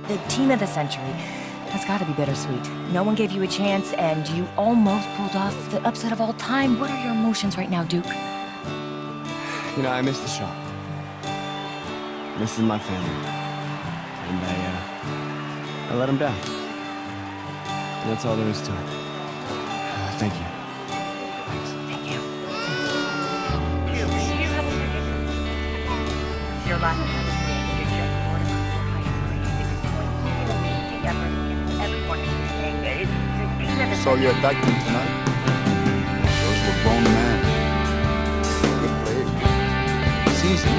the team of the century. That's gotta be bittersweet. No one gave you a chance, and you almost pulled off the upset of all time. What are your emotions right now, Duke? You know, I miss the show. This is my family. And I let them down. And that's all there is to it. Thank you. Thanks. Thank you. Duke, do you have a second? Your last time was being your chest board of high school. Everyone is saying it's the team of the So you're attacking tonight? Those were grown men. Good players. Season.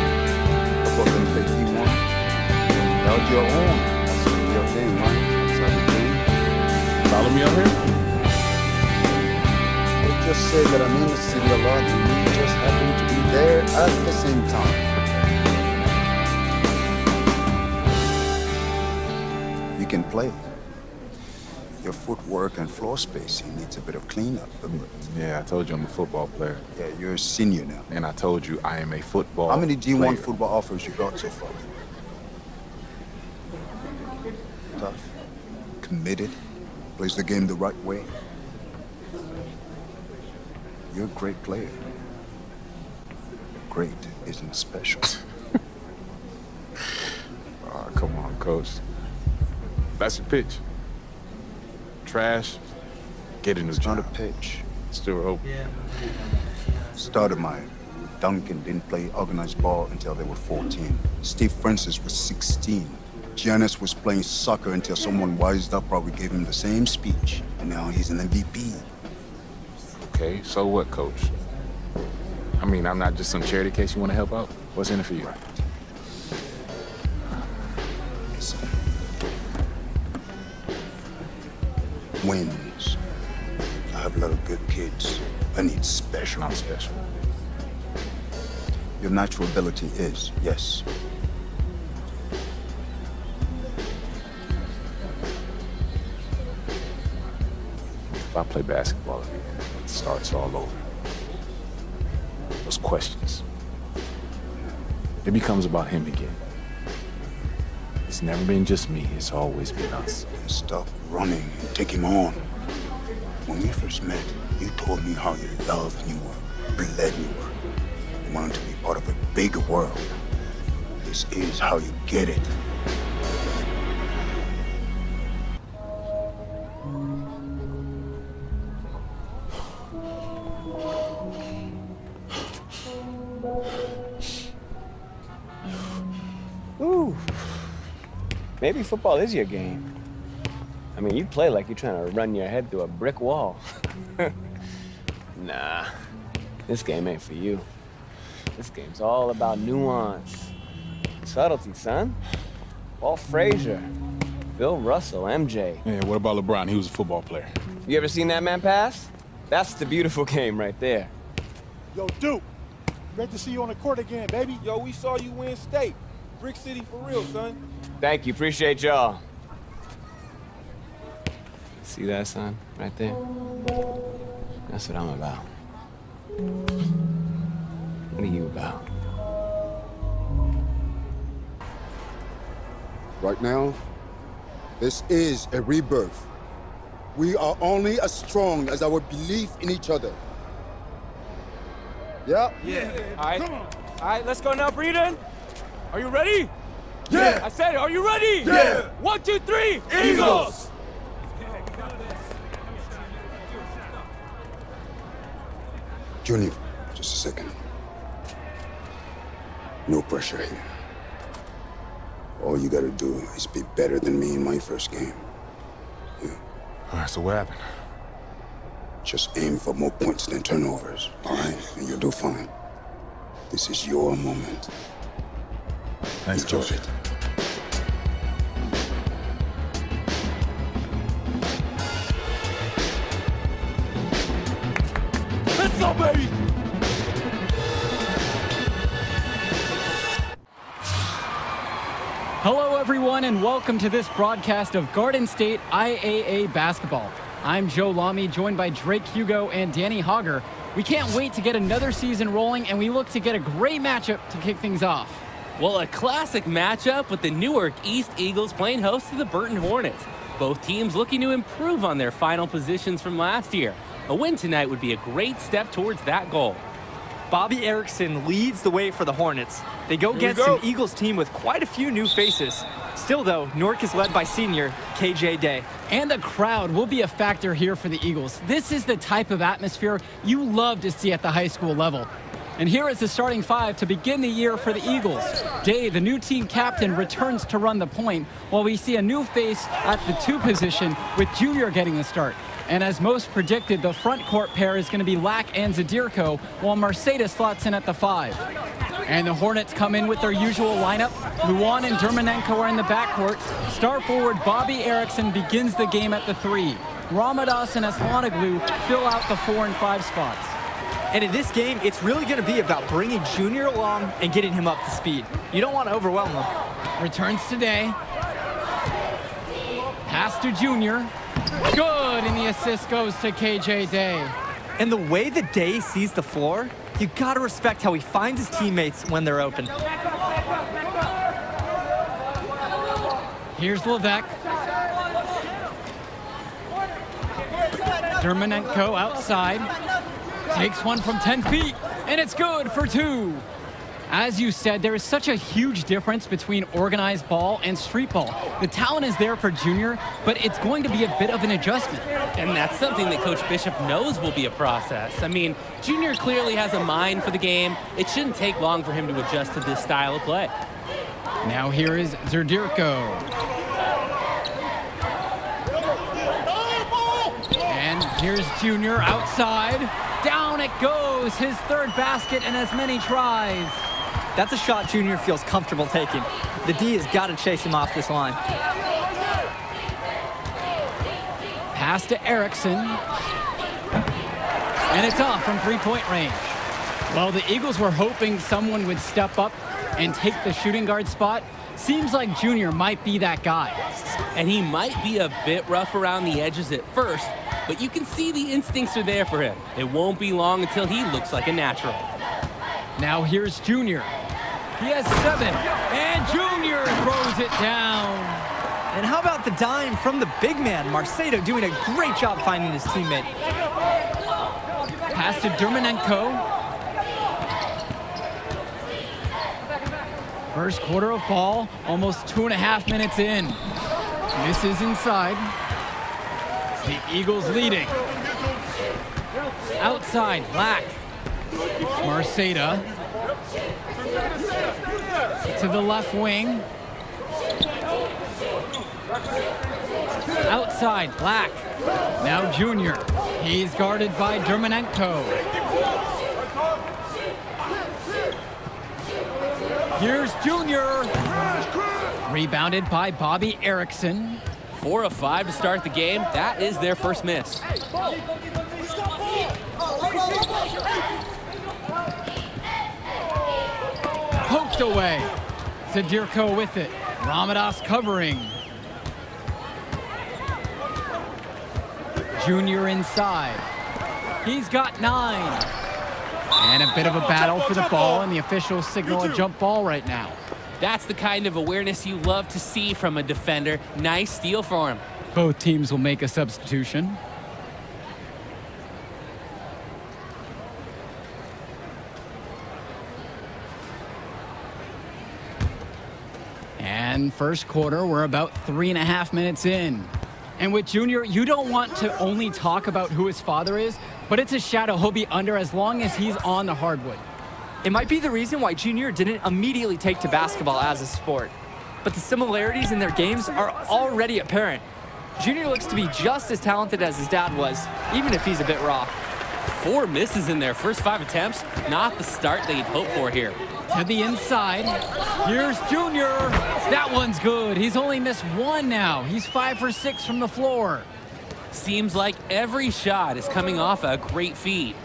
Before them play D1. Held your own. That's your thing, right? That's how you do. Follow me up here? They just say that I'm in the city a lot and we just happen to be there at the same time. You can play. Your footwork and floor spacing needs a bit of cleanup. Yeah, I told you I'm a football player. Yeah, you're a senior now. And I told you I am a football How many D1 player. football offers you got so far? Tough. Committed. Plays the game the right way. You're a great player. Great isn't special. Oh, come on, coach. That's your pitch. Trash, get a new It's not a job. pitch. Still open. Started mine. Duncan didn't play organized ball until they were 14. Steve Francis was 16. Giannis was playing soccer until someone wised up, probably gave him the same speech. And now he's an MVP. Okay, so what, coach? I mean, I'm not just some charity case you want to help out. What's in it for you? Listen. Wins. I have a lot of good kids. I need special. Not special. Your natural ability is, yes. If I play basketball again, it starts all over. Those questions. It becomes about him again. It's never been just me, it's always been us. Stop running and take him on. When we first met, you told me how you loved New York, bled New York. You wanted to be part of a bigger world. This is how you get it. Ooh. Maybe football is your game. I mean, you play like you're trying to run your head through a brick wall. Nah, this game ain't for you. This game's all about nuance. Subtlety, son. Walt Frazier, Bill Russell, MJ. Yeah, what about LeBron? He was a football player. You ever seen that man pass? That's the beautiful game right there. Yo, Duke, great to see you on the court again, baby. Yo, we saw you win state. Brick City for real, son. Thank you, appreciate y'all. See that, son? Right there? That's what I'm about. What are you about? Right now, this is a rebirth. We are only as strong as our belief in each other. Yeah? Yeah. All right. All right, let's go now, Breeden. Are you ready? Yeah! I said, are you ready? Yeah! 1, 2, 3, Eagles! Junior, just a second. No pressure here. All you gotta do is be better than me in my first game. Yeah. All right, so what happened? Just aim for more points than turnovers, all right? And you'll do fine. This is your moment. Thanks, Enjoy Coach. it. let's go, baby! Hello, everyone, and welcome to this broadcast of Garden State IAA basketball. I'm Joe Lamy, joined by Drake Hugo and Danny Hogger. We can't wait to get another season rolling, and we look to get a great matchup to kick things off. Well, a classic matchup with the Newark East Eagles playing host to the Burton Hornets. Both teams looking to improve on their final positions from last year. A win tonight would be a great step towards that goal. Bobby Erickson leads the way for the Hornets. They go against an Eagles team with quite a few new faces. Still, though, Newark is led by senior KJ Day. And the crowd will be a factor here for the Eagles. This is the type of atmosphere you love to see at the high school level. And here is the starting five to begin the year for the Eagles. Day, the new team captain, returns to run the point, while we see a new face at the 2 position with Junior getting the start. And as most predicted, the front court pair is going to be Lack and Zadirko, while Mercedes slots in at the 5. And the Hornets come in with their usual lineup. Luan and Dermanenko are in the backcourt. Star forward Bobby Erickson begins the game at the 3. Ramadas and Aslanoglu fill out the 4 and 5 spots. And in this game, it's really going to be about bringing Junior along and getting him up to speed. You don't want to overwhelm him. Returns to Day. Pass to Junior. Good, and the assist goes to KJ Day. And the way that Day sees the floor, you got to respect how he finds his teammates when they're open. Here's Levesque. Dermanenko outside. Takes one from 10 feet, and it's good for 2. As you said, there is such a huge difference between organized ball and street ball. The talent is there for Junior, but it's going to be a bit of an adjustment. And that's something that Coach Bishop knows will be a process. I mean, Junior clearly has a mind for the game. It shouldn't take long for him to adjust to this style of play. Now here is Zadirko. And here's Junior outside. Down it goes, his 3rd basket and as many tries. That's a shot Junior feels comfortable taking. The D has got to chase him off this line. Pass to Erickson. And it's off from 3-point range. Well, the Eagles were hoping someone would step up and take the shooting guard spot. Seems like Junior might be that guy. And he might be a bit rough around the edges at first, but you can see the instincts are there for him. It won't be long until he looks like a natural. Now here's Junior. He has 7, and Junior throws it down. And how about the dime from the big man, Marcedo, doing a great job finding his teammate. Pass to Dermanenko. First quarter of ball, almost 2.5 minutes in. This is inside. The Eagles leading. Outside, Black. Marceda. To the left wing. Outside, Black. Now Junior. He's guarded by Dermanenko. Here's Junior. Rebounded by Bobby Erickson. 4 of 5 to start the game. That is their first miss. Poked away. Zadirko with it. Ramadas covering. Junior inside. He's got 9. And a bit of a battle for the ball, and the officials signal a jump ball right now. That's the kind of awareness you love to see from a defender. Nice steal for him. Both teams will make a substitution. And first quarter, we're about 3.5 minutes in. And with Junior, you don't want to only talk about who his father is, but it's a shadow he'll be under as long as he's on the hardwood. It might be the reason why Junior didn't immediately take to basketball as a sport. But the similarities in their games are already apparent. Junior looks to be just as talented as his dad was, even if he's a bit raw. 4 misses in their first 5 attempts. Not the start they'd hoped for here. To the inside. Here's Junior. That one's good. He's only missed 1 now. He's 5 for 6 from the floor. Seems like every shot is coming off a great feed.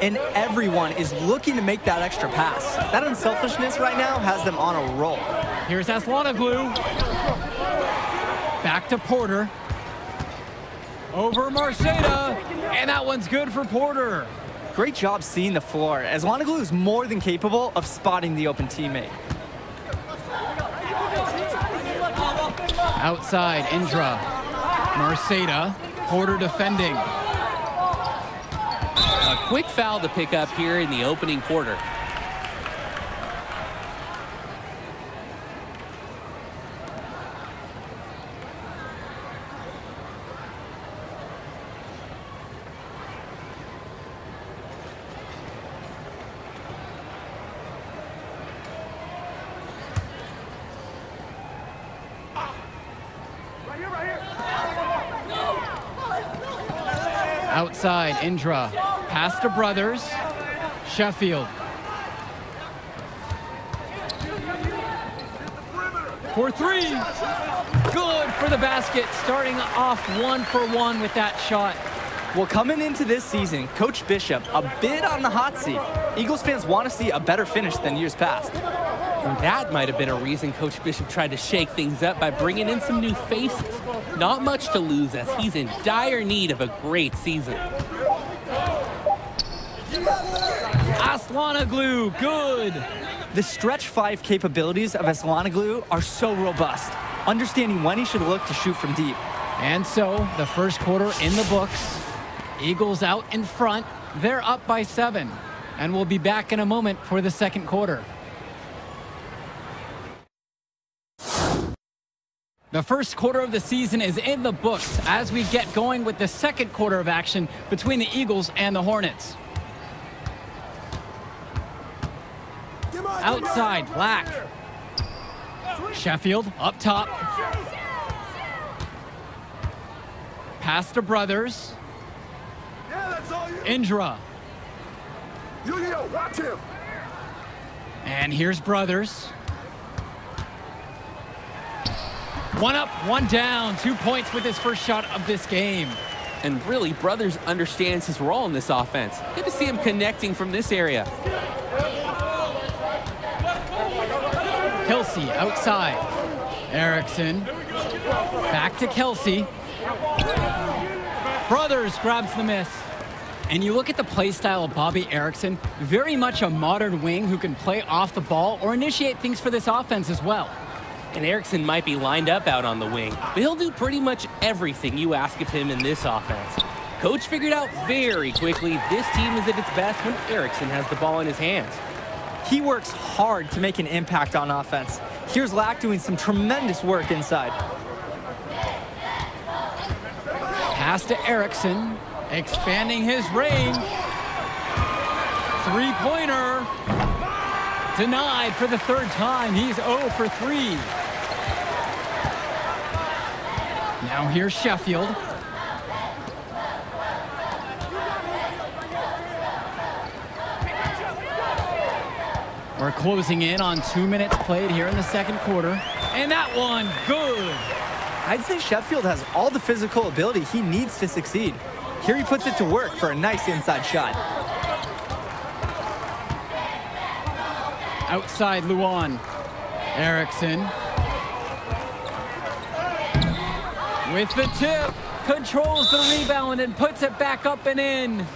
And everyone is looking to make that extra pass. That unselfishness right now has them on a roll. Here's Aslanoglu. Back to Porter. Over Marceda. And that one's good for Porter. Great job seeing the floor, as Aslanoglu is more than capable of spotting the open teammate. Outside, Indra. Merceda. Porter defending. A quick foul to pick up here in the opening quarter. Outside, Indra. Pass to Brothers. Sheffield. For three. Good for the basket. Starting off 1-for-1 with that shot. Well, coming into this season, Coach Bishop a bit on the hot seat. Eagles fans want to see a better finish than years past. And that might have been a reason Coach Bishop tried to shake things up by bringing in some new faces. Not much to lose as he's in dire need of a great season. Aslanoglu, good. The stretch 5 capabilities of Aslanoglu are so robust, understanding when he should look to shoot from deep. And so, the first quarter in the books. Eagles out in front. They're up by 7. And we'll be back in a moment for the second quarter. The first quarter of the season is in the books as we get going with the second quarter of action between the Eagles and the Hornets. Outside, Black. Sheffield up top. Pass to Brothers. Indra. Watch him. And here's Brothers. One up, one down. 2 points with his first shot of this game. And really, Brothers understands his role in this offense. Good to see him connecting from this area. Kelsey outside. Erickson. Back to Kelsey. Brothers grabs the miss. And you look at the play style of Bobby Erickson, very much a modern wing who can play off the ball or initiate things for this offense as well. And Erickson might be lined up out on the wing, but he'll do pretty much everything you ask of him in this offense. Coach figured out very quickly this team is at its best when Erickson has the ball in his hands. He works hard to make an impact on offense. Here's Lack doing some tremendous work inside. Pass to Erickson, expanding his range. Three-pointer. Denied for the third time. He's 0 for 3. Now here's Sheffield. We're closing in on 2 minutes played here in the second quarter. And that one, good. I'd say Sheffield has all the physical ability he needs to succeed. Here he puts it to work for a nice inside shot. Outside Luan. Erickson. With the tip. Controls the rebound and puts it back up and in.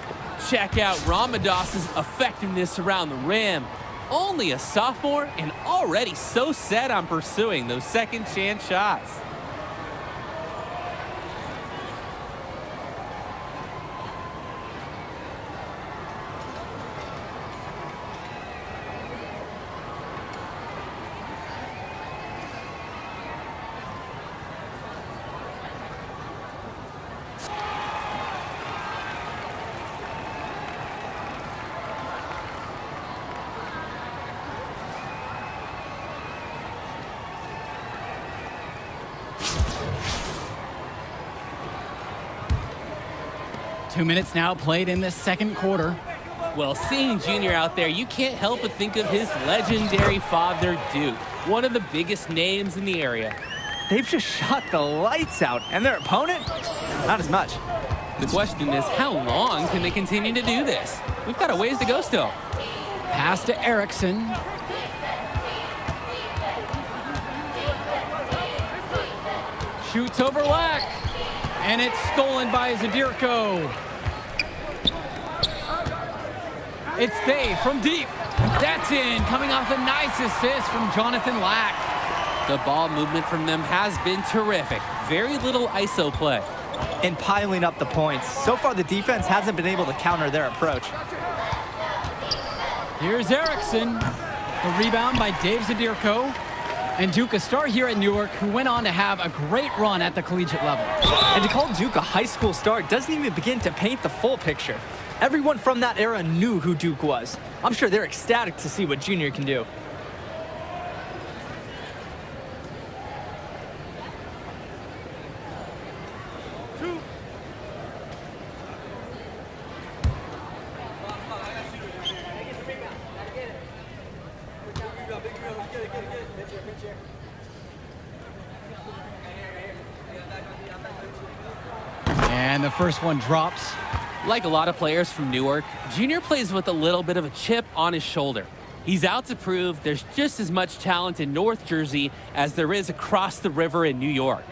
Check out Ramados's effectiveness around the rim. Only a sophomore and already so set on pursuing those second chance shots. Two minutes now played in this second quarter. Well, seeing Junior out there, you can't help but think of his legendary father, Duke, one of the biggest names in the area. They've just shot the lights out, and their opponent, not as much. The question is, how long can they continue to do this? We've got a ways to go still. Pass to Erickson. Shoots over Lack. And it's stolen by Zadirko. It's Day from deep. That's in, coming off a nice assist from Jonathan Lack. The ball movement from them has been terrific. Very little ISO play. And piling up the points. So far, the defense hasn't been able to counter their approach. Here's Erickson. The rebound by Dave Zadirko. And Duke, a star here at Newark, who went on to have a great run at the collegiate level. And to call Duke a high school star doesn't even begin to paint the full picture. Everyone from that era knew who Duke was. I'm sure they're ecstatic to see what Junior can do. And the first one drops. Like a lot of players from Newark, Junior plays with a little bit of a chip on his shoulder. He's out to prove there's just as much talent in North Jersey as there is across the river in New York.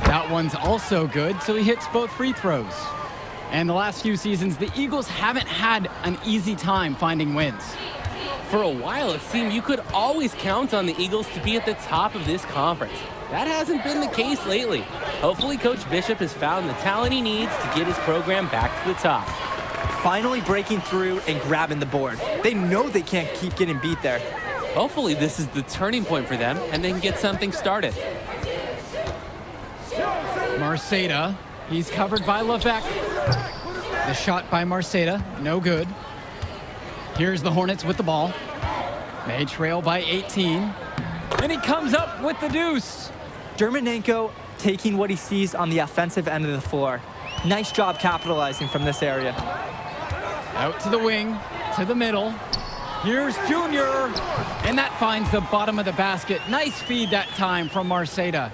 That one's also good, so he hits both free throws. And the last few seasons, the Eagles haven't had an easy time finding wins. For a while, it seemed you could always count on the Eagles to be at the top of this conference. That hasn't been the case lately. Hopefully, Coach Bishop has found the talent he needs to get his program back to the top. Finally breaking through and grabbing the board. They know they can't keep getting beat there. Hopefully, this is the turning point for them, and they can get something started. Marceda, he's covered by Levesque. The shot by Marceda, no good. Here's the Hornets with the ball. They trail by 18. And he comes up with the deuce. Dermanenko taking what he sees on the offensive end of the floor. Nice job capitalizing from this area. Out to the wing, to the middle. Here's Junior. And that finds the bottom of the basket. Nice feed that time from Marceda.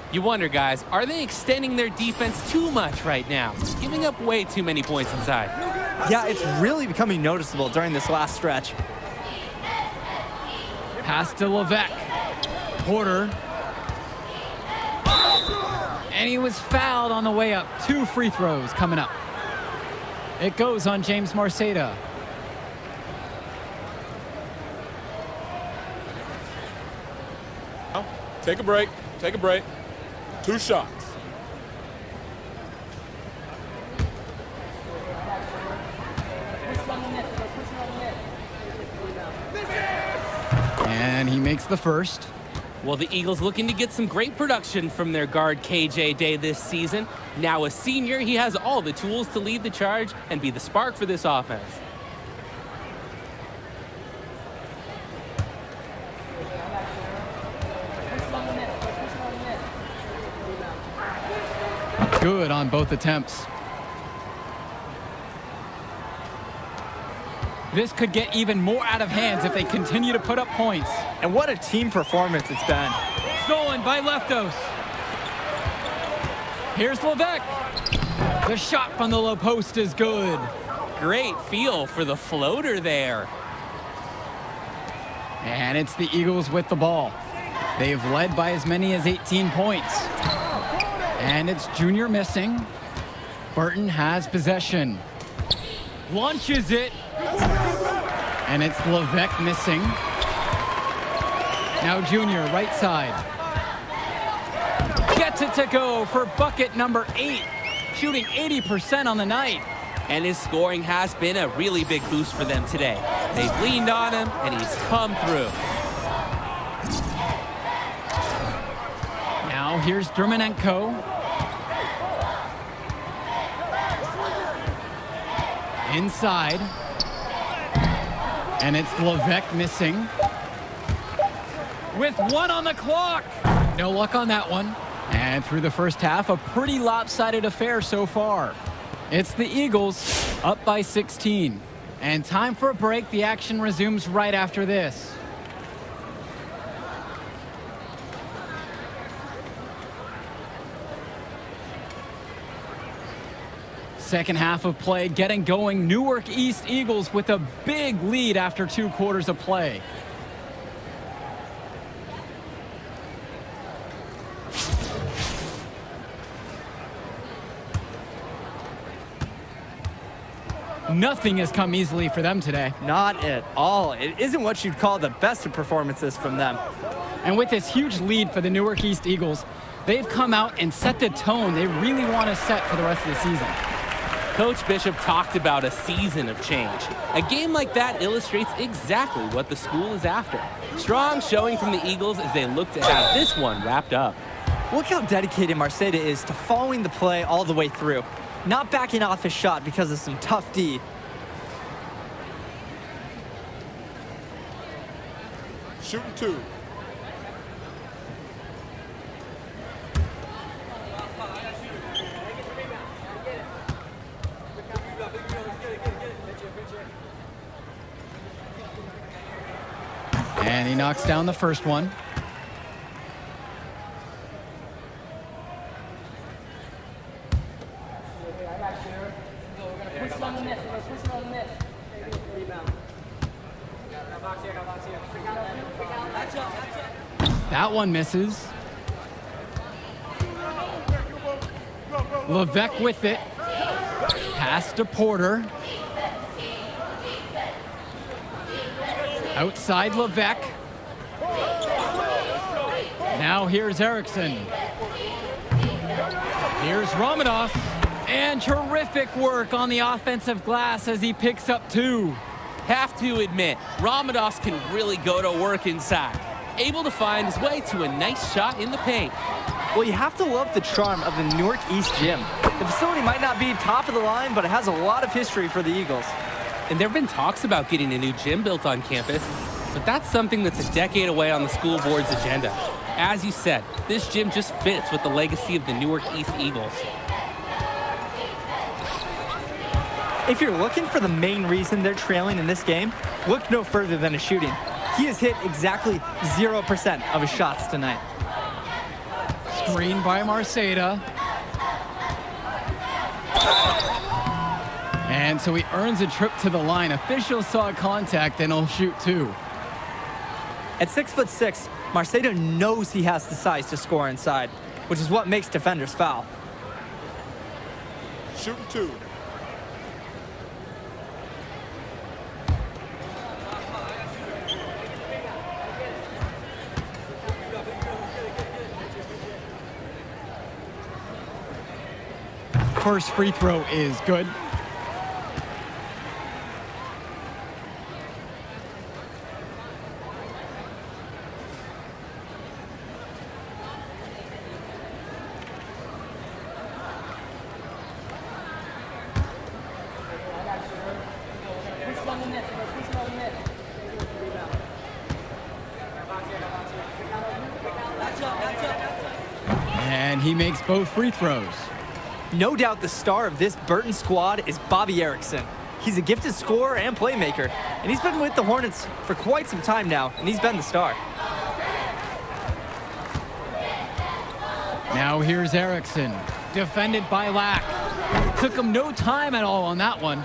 You wonder, guys, are they extending their defense too much right now? Giving up way too many points inside. Yeah, it's really becoming noticeable during this last stretch. Pass to Levesque. Porter. And he was fouled on the way up. 2 free throws coming up. It goes on James Marceda. Take a break. Take a break. 2 shots. And he makes the first. Well, the Eagles looking to get some great production from their guard KJ Day this season. Now a senior, he has all the tools to lead the charge and be the spark for this offense. Good on both attempts. This could get even more out of hands if they continue to put up points. And what a team performance it's been. Stolen by Leftos. Here's Levesque. The shot from the low post is good. Great feel for the floater there. And it's the Eagles with the ball. They've led by as many as 18 points. And it's Junior missing. Burton has possession. Launches it. And it's Levesque missing. Now Junior, right side. Gets it to go for bucket number 8. Shooting 80% on the night. And his scoring has been a really big boost for them today. They've leaned on him, and he's come through. Now here's Dermanenko. Inside. And it's Levesque missing. With 1 on the clock. No luck on that one. And through the first half, a pretty lopsided affair so far. It's the Eagles up by 16. And time for a break. The action resumes right after this. Second half of play getting going. Newark East Eagles with a big lead after 2 quarters of play. Nothing has come easily for them today. Not at all. It isn't what you'd call the best of performances from them. And with this huge lead for the Newark East Eagles, they've come out and set the tone they really want to set for the rest of the season. Coach Bishop talked about a season of change. A game like that illustrates exactly what the school is after. Strong showing from the Eagles as they look to have this one wrapped up. Look how dedicated Marceda is to following the play all the way through, not backing off his shot because of some tough D. Shooting 2. And he knocks down the first one. That one misses. Levesque with it. Pass to Porter. Outside Levesque. Now here's Erickson. Here's Ramadas. And terrific work on the offensive glass as he picks up 2. Have to admit, Ramadas can really go to work inside. Able to find his way to a nice shot in the paint. Well, you have to love the charm of the Newark East Gym. The facility might not be top of the line, but it has a lot of history for the Eagles. And there have been talks about getting a new gym built on campus, but that's something that's a decade away on the school board's agenda. As you said, this gym just fits with the legacy of the Newark East Eagles. If you're looking for the main reason they're trailing in this game, look no further than his shooting. He has hit exactly 0% of his shots tonight. Screen by Marceda. And so he earns a trip to the line. Officials saw contact and he'll shoot 2. At 6'6", Marceda knows he has the size to score inside, which is what makes defenders foul. Shooting 2. First free throw is good. And he makes both free throws. No doubt the star of this Burton squad is Bobby Erickson. He's a gifted scorer and playmaker, and he's been with the Hornets for quite some time now, and he's been the star. Now here's Erickson, defended by Lack. Took him no time at all on that one.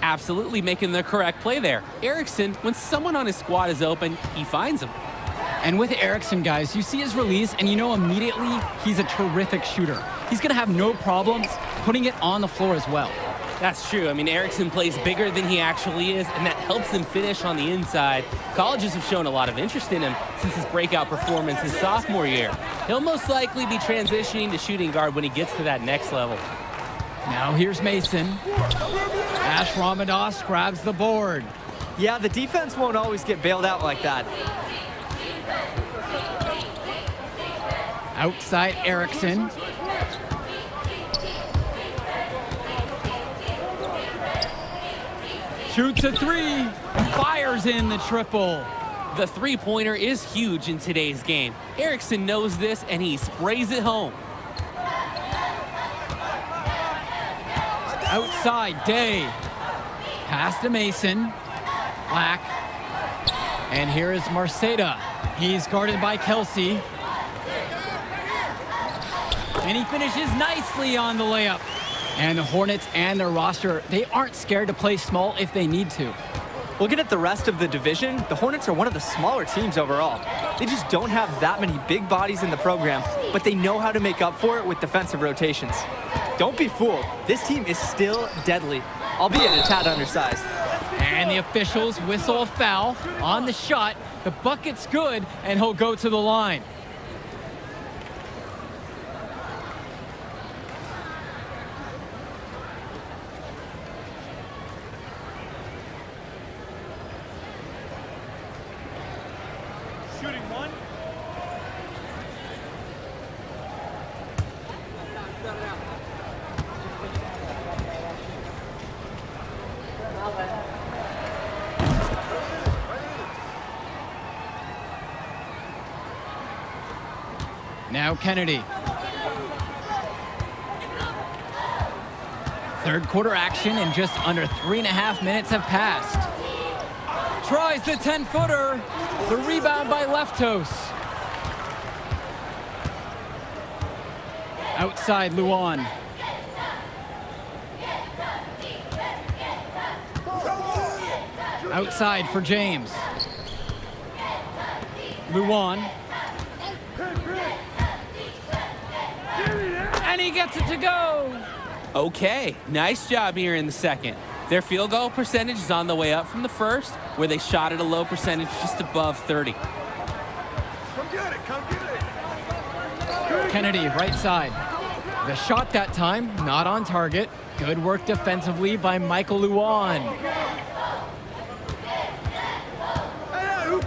Absolutely making the correct play there. Erickson, when someone on his squad is open, he finds him. And with Erickson, guys, you see his release, and you know immediately he's a terrific shooter. He's going to have no problems putting it on the floor as well. That's true. I mean, Erickson plays bigger than he actually is, and that helps him finish on the inside. Colleges have shown a lot of interest in him since his breakout performance his sophomore year. He'll most likely be transitioning to shooting guard when he gets to that next level. Now here's Mason. Ash Ramadas grabs the board. Yeah, the defense won't always get bailed out like that. Outside Erickson. Shoots a 3, fires in the triple. The three-pointer is huge in today's game. Erickson knows this, and he sprays it home. Outside, Day. Pass to Mason. Black. And here is Marceda. He's guarded by Kelsey. And he finishes nicely on the layup. And the Hornets and their roster, they aren't scared to play small if they need to. Looking at the rest of the division, the Hornets are one of the smaller teams overall. They just don't have that many big bodies in the program, but they know how to make up for it with defensive rotations. Don't be fooled. This team is still deadly. albeit a tad undersized. And the officials whistle a foul on the shot. The bucket's good, and he'll go to the line. Shooting one. Now Kennedy. Third quarter action, and just under 3.5 minutes have passed. Tries the 10-footer. The rebound by Leftos. Outside Luan. Outside for James. Luan. And he gets it to go. Okay, nice job here in the second. Their field goal percentage is on the way up from the first, where they shot at a low percentage just above 30. Come get it, come get it. Kennedy, right side. The shot that time, not on target. Good work defensively by Michael Luan.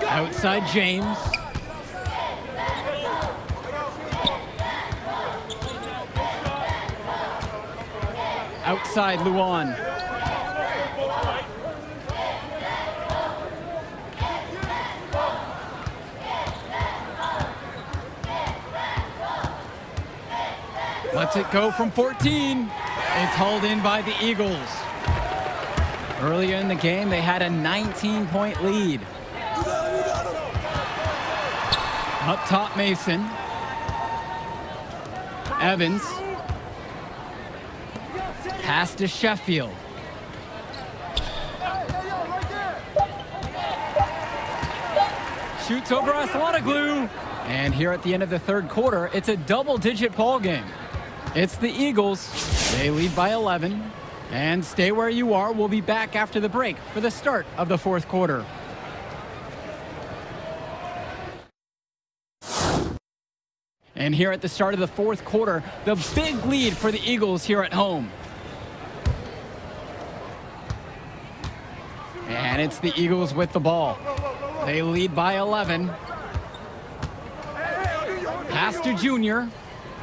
Outside James. Outside Luan. Lets it go from 14. It's hauled in by the Eagles. Earlier in the game, they had a 19-point lead. Up top, Mason. Evans. Pass to Sheffield. Shoots over Aslanoglu. And here at the end of the third quarter, it's a double-digit ball game. It's the Eagles. They lead by 11. And stay where you are. We'll be back after the break for the start of the fourth quarter. And here at the start of the fourth quarter, the big lead for the Eagles here at home. And it's the Eagles with the ball. They lead by 11. Pass to Junior.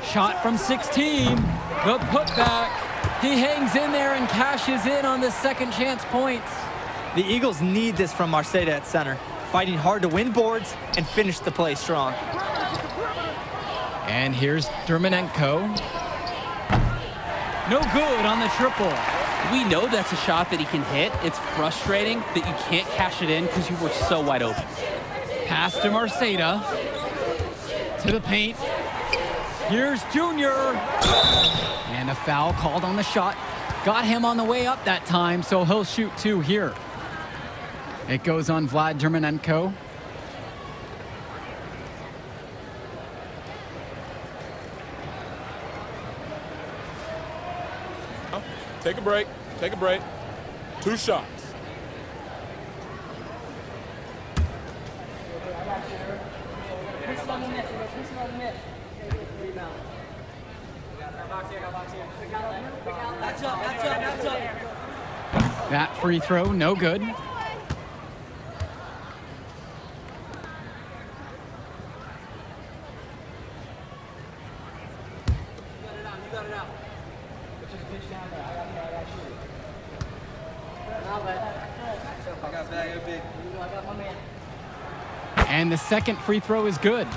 Shot from 16. The putback. He hangs in there and cashes in on the second chance points. The Eagles need this from Marceda at center, fighting hard to win boards and finish the play strong. And here's Dermanenko. No good on the triple. We know that's a shot that he can hit. It's frustrating that you can't cash it in because you were so wide open. Pass to Marceda. To the paint. Here's Junior. And a foul called on the shot. Got him on the way up that time, so he'll shoot two here. It goes on Vlad Dermanenko. Take a break. Take a break. 2 shots. That free throw, no good. And the second free throw is good.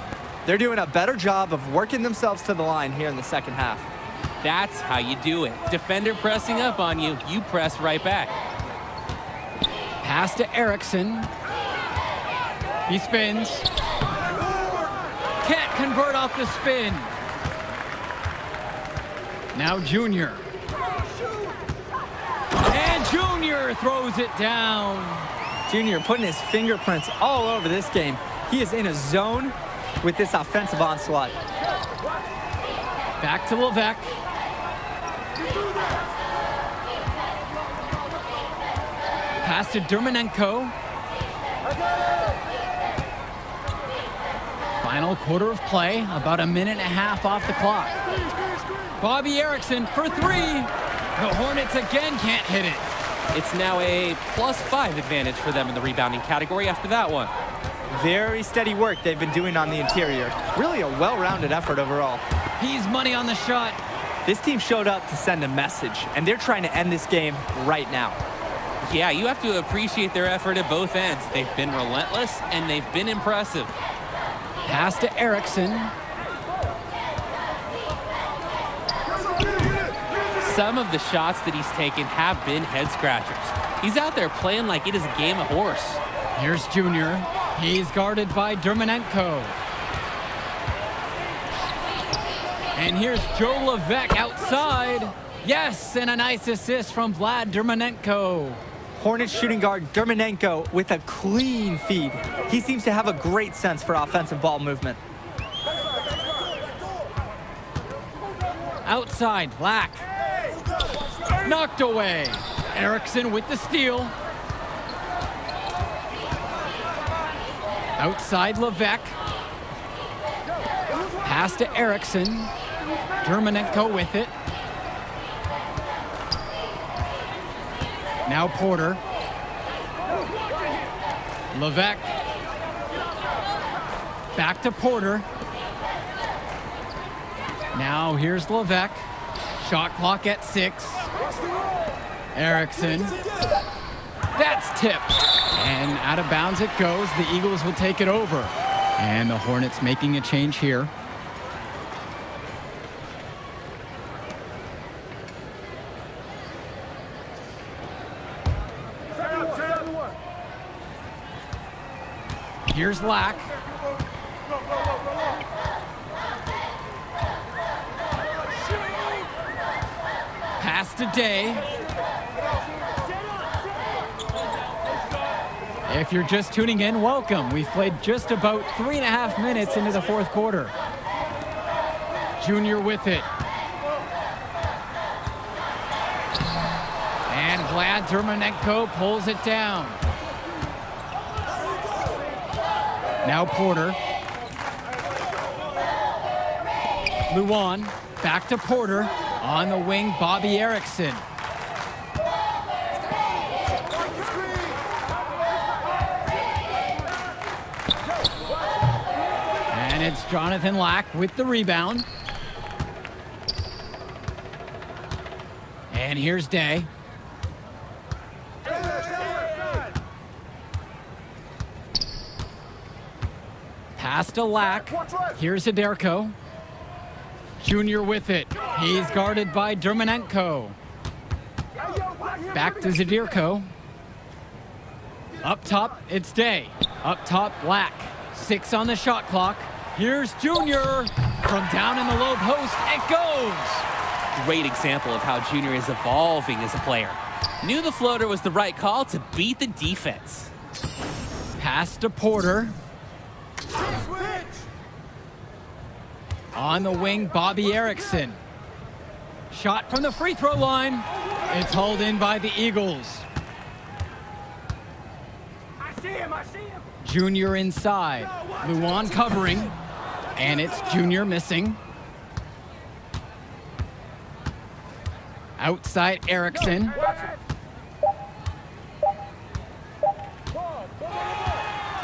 They're doing a better job of working themselves to the line here in the second half. That's how you do it. Defender pressing up on you, you press right back. Pass to Erickson. He spins. Can't convert off the spin. Now Junior. And Junior throws it down. Junior putting his fingerprints all over this game. He is in a zone with this offensive onslaught. Back to Levesque. Pass to Dermanenko. Final quarter of play, about a minute and a half off the clock. Bobby Erickson for three. The Hornets again can't hit it. It's now a +5 advantage for them in the rebounding category after that one. Very steady work they've been doing on the interior. Really a well-rounded effort overall. He's money on the shot. This team showed up to send a message, and they're trying to end this game right now. Yeah, you have to appreciate their effort at both ends. They've been relentless, and they've been impressive. Pass to Erickson. Some of the shots that he's taken have been head-scratchers. He's out there playing like it is a game of horse. Here's Junior. He's guarded by Dermanenko. And here's Joe Levesque outside. Yes, and a nice assist from Vlad Dermanenko. Hornets shooting guard Dermanenko with a clean feed. He seems to have a great sense for offensive ball movement. Outside, Black. Knocked away. Erickson with the steal. Outside, Levesque. Pass to Erickson. Dermanenko with it. Now Porter. Levesque. Back to Porter. Now here's Levesque. Shot clock at 6. Erickson. That's tipped. And out of bounds it goes. The Eagles will take it over. And the Hornets making a change here. Here's Lack. Pass to Day. If you're just tuning in, welcome. We've played just about 3.5 minutes into the fourth quarter. Junior with it. And Vlad Dermanenko pulls it down. Now Porter. Luan back to Porter. On the wing, Bobby Erickson. And it's Jonathan Lack with the rebound. And here's Day. Pass to Lack. Here's Aderko. Junior with it. He's guarded by Dermanenko. Back to Zadirko. Up top, it's Day. Up top, Lack. 6 on the shot clock. Here's Junior. From down in the low post, it goes. Great example of how Junior is evolving as a player. Knew the floater was the right call to beat the defense. Pass to Porter. On the wing, Bobby Erickson. Shot from the free throw line. It's hauled in by the Eagles. I see him. Junior inside. Luan covering. And it's Junior missing. Outside Erickson.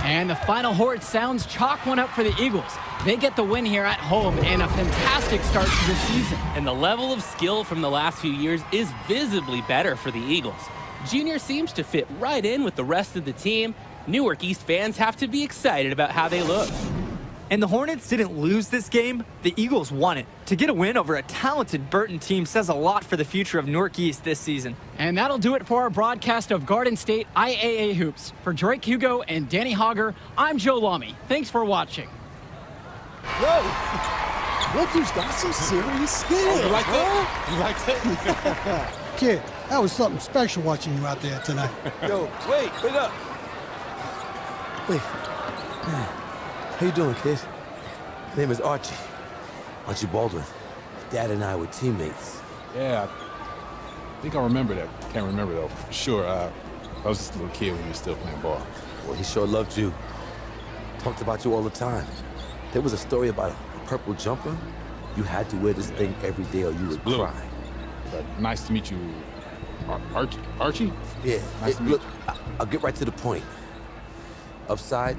And the final horn sounds. Chalk one up for the Eagles. They get the win here at home and a fantastic start to the season. And the level of skill from the last few years is visibly better for the Eagles. Junior seems to fit right in with the rest of the team. Newark East fans have to be excited about how they look. And the Hornets didn't lose this game, the Eagles won it. To get a win over a talented Burton team says a lot for the future of Newark East this season. And that'll do it for our broadcast of Garden State IAA Hoops. For Drake Hugo and Danny Hogger, I'm Joe Lamy. Thanks for watching. Whoa! Look who's got some serious skill. You like that? You like that? Kid, that was something special watching you out there tonight. Yo, wait up. Wait. How you doing, kid? My name is Archie. Archie Baldwin. Dad and I were teammates. Yeah, I think I remember that. Can't remember, though, for sure. I was just a little kid when you were still playing ball. Well, he sure loved you. Talked about you all the time. There was a story about a purple jumper. You had to wear this thing every day or you would Blue. cry. Nice to meet you, Archie? Yeah, Nice to meet look, you. I'll get right to the point. Upside,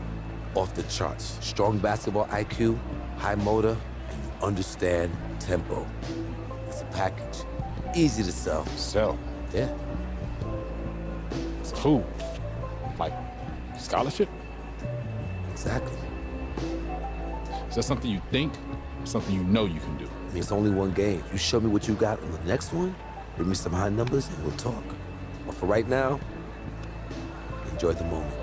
off the charts. Strong basketball IQ, high motor, and you understand tempo. It's a package. Easy to sell. Sell? Yeah. So who? Like, scholarship? Exactly. Is that something you think, or something you know you can do? I mean, it's only one game. You show me what you got on the next one, bring me some high numbers, and we'll talk. But for right now, enjoy the moment.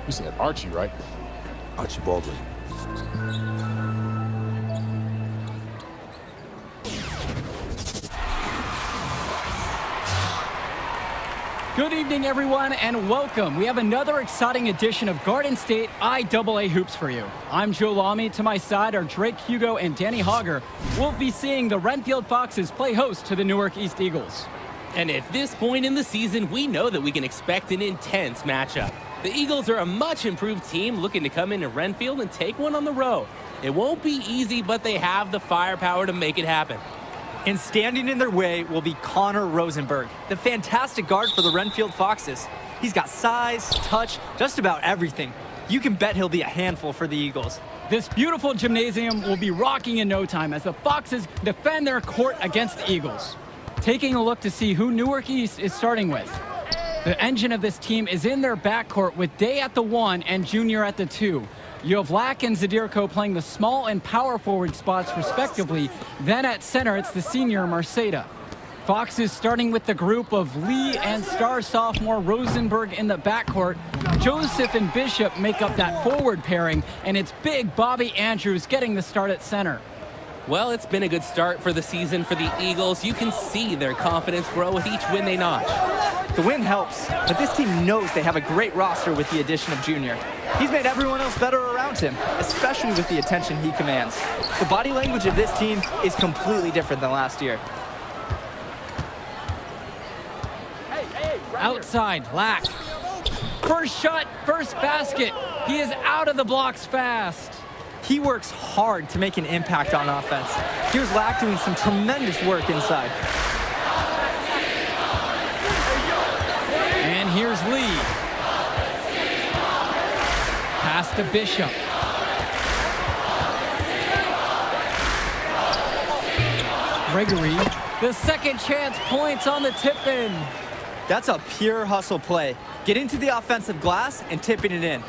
You said Archie, right? Archie Baldwin. Good evening, everyone, and welcome. We have another exciting edition of Garden State IAA Hoops for you. I'm Joe Lamy. To my side are Drake Hugo and Danny Hogger. We'll be seeing the Renfield Foxes play host to the Newark East Eagles. And at this point in the season, we know that we can expect an intense matchup. The Eagles are a much improved team looking to come into Renfield and take one on the road. It won't be easy, but they have the firepower to make it happen. And standing in their way will be Connor Rosenberg, the fantastic guard for the Renfield Foxes. He's got size, touch, just about everything. You can bet he'll be a handful for the Eagles. This beautiful gymnasium will be rocking in no time as the Foxes defend their court against the Eagles. Taking a look to see who Newark East is starting with. The engine of this team is in their backcourt with Day at the 1 and Junior at the 2. You have Lack and Zadirko playing the small and power forward spots respectively. Then at center, it's the senior Marceda. Foxes starting with the group of Lee and star sophomore Rosenberg in the backcourt. Joseph and Bishop make up that forward pairing, and it's big Bobby Andrews getting the start at center. Well, it's been a good start for the season for the Eagles. You can see their confidence grow with each win they notch. The win helps, but this team knows they have a great roster with the addition of Junior. He's made everyone else better around him, especially with the attention he commands. The body language of this team is completely different than last year. Outside, Lack. First shot, first basket. He is out of the blocks fast. He works hard to make an impact on offense. Here's Lack doing some tremendous work inside. And here's Lee. Pass to Bishop. Gregory, the second chance points on the tip-in. That's a pure hustle play. Get into the offensive glass and tipping it in.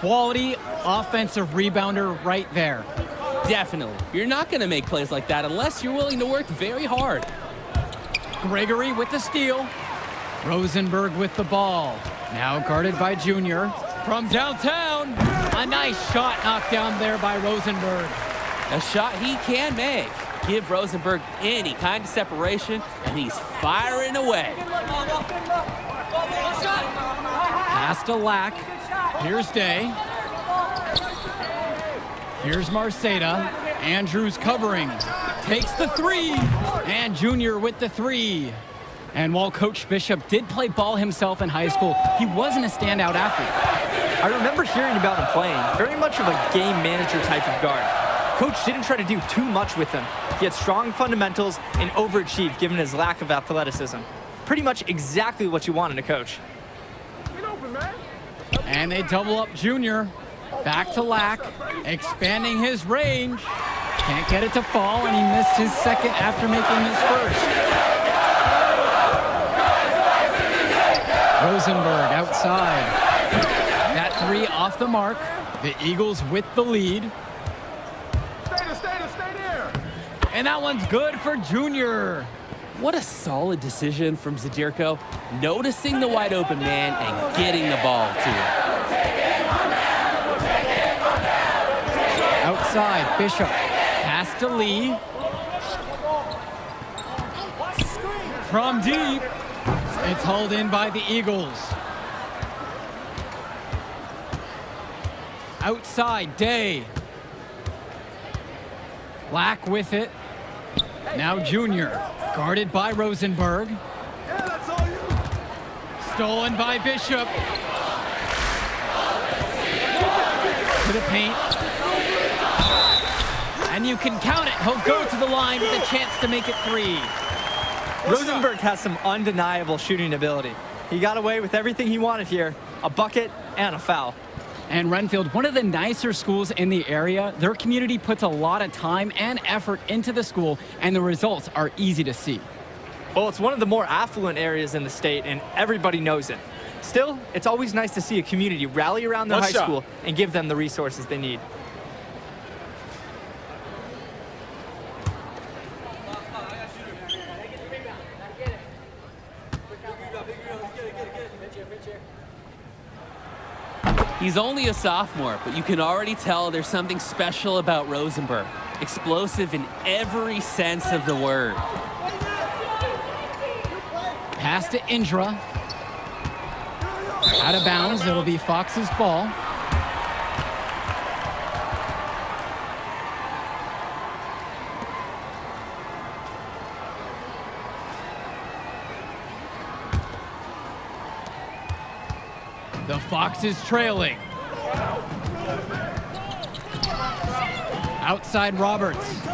Quality offensive rebounder right there. Definitely. You're not going to make plays like that unless you're willing to work very hard. Gregory with the steal. Rosenberg with the ball. Now guarded by Junior. From downtown, a nice shot knocked down there by Rosenberg. A shot he can make. Give Rosenberg any kind of separation, and he's firing away. Pass to Lack. Here's Day. Here's Marceda. Andrews covering. Takes the three. And Junior with the three. And while Coach Bishop did play ball himself in high school, he wasn't a standout athlete. I remember hearing about him playing. Very much of a game manager type of guard. Coach didn't try to do too much with him. He had strong fundamentals and overachieved given his lack of athleticism. Pretty much exactly what you want in a coach. And they double up Junior. Back to Lack, expanding his range. Can't get it to fall, and he missed his second after making his first. Rosenberg outside. That three off the mark. The Eagles with the lead. And that one's good for Junior. What a solid decision from Zadirko, noticing the wide open man and getting the ball to him. Outside, Bishop. Pass to Lee. From deep. It's hauled in by the Eagles. Outside, Day. Lack with it. Now Junior. Guarded by Rosenberg. Stolen by Bishop. To the paint. And you can count it. He'll go to the line with a chance to make it 3. Rosenberg has some undeniable shooting ability. He got away with everything he wanted here, a bucket and a foul. And Renfield, one of the nicer schools in the area, their community puts a lot of time and effort into the school, and the results are easy to see. Well, it's one of the more affluent areas in the state, and everybody knows it. Still, it's always nice to see a community rally around their high school and give them the resources they need. He's only a sophomore, but you can already tell there's something special about Rosenberg. Explosive in every sense of the word. Pass to Indra. Out of bounds, it'll be Fox's ball. The Foxes trailing. Outside Roberts.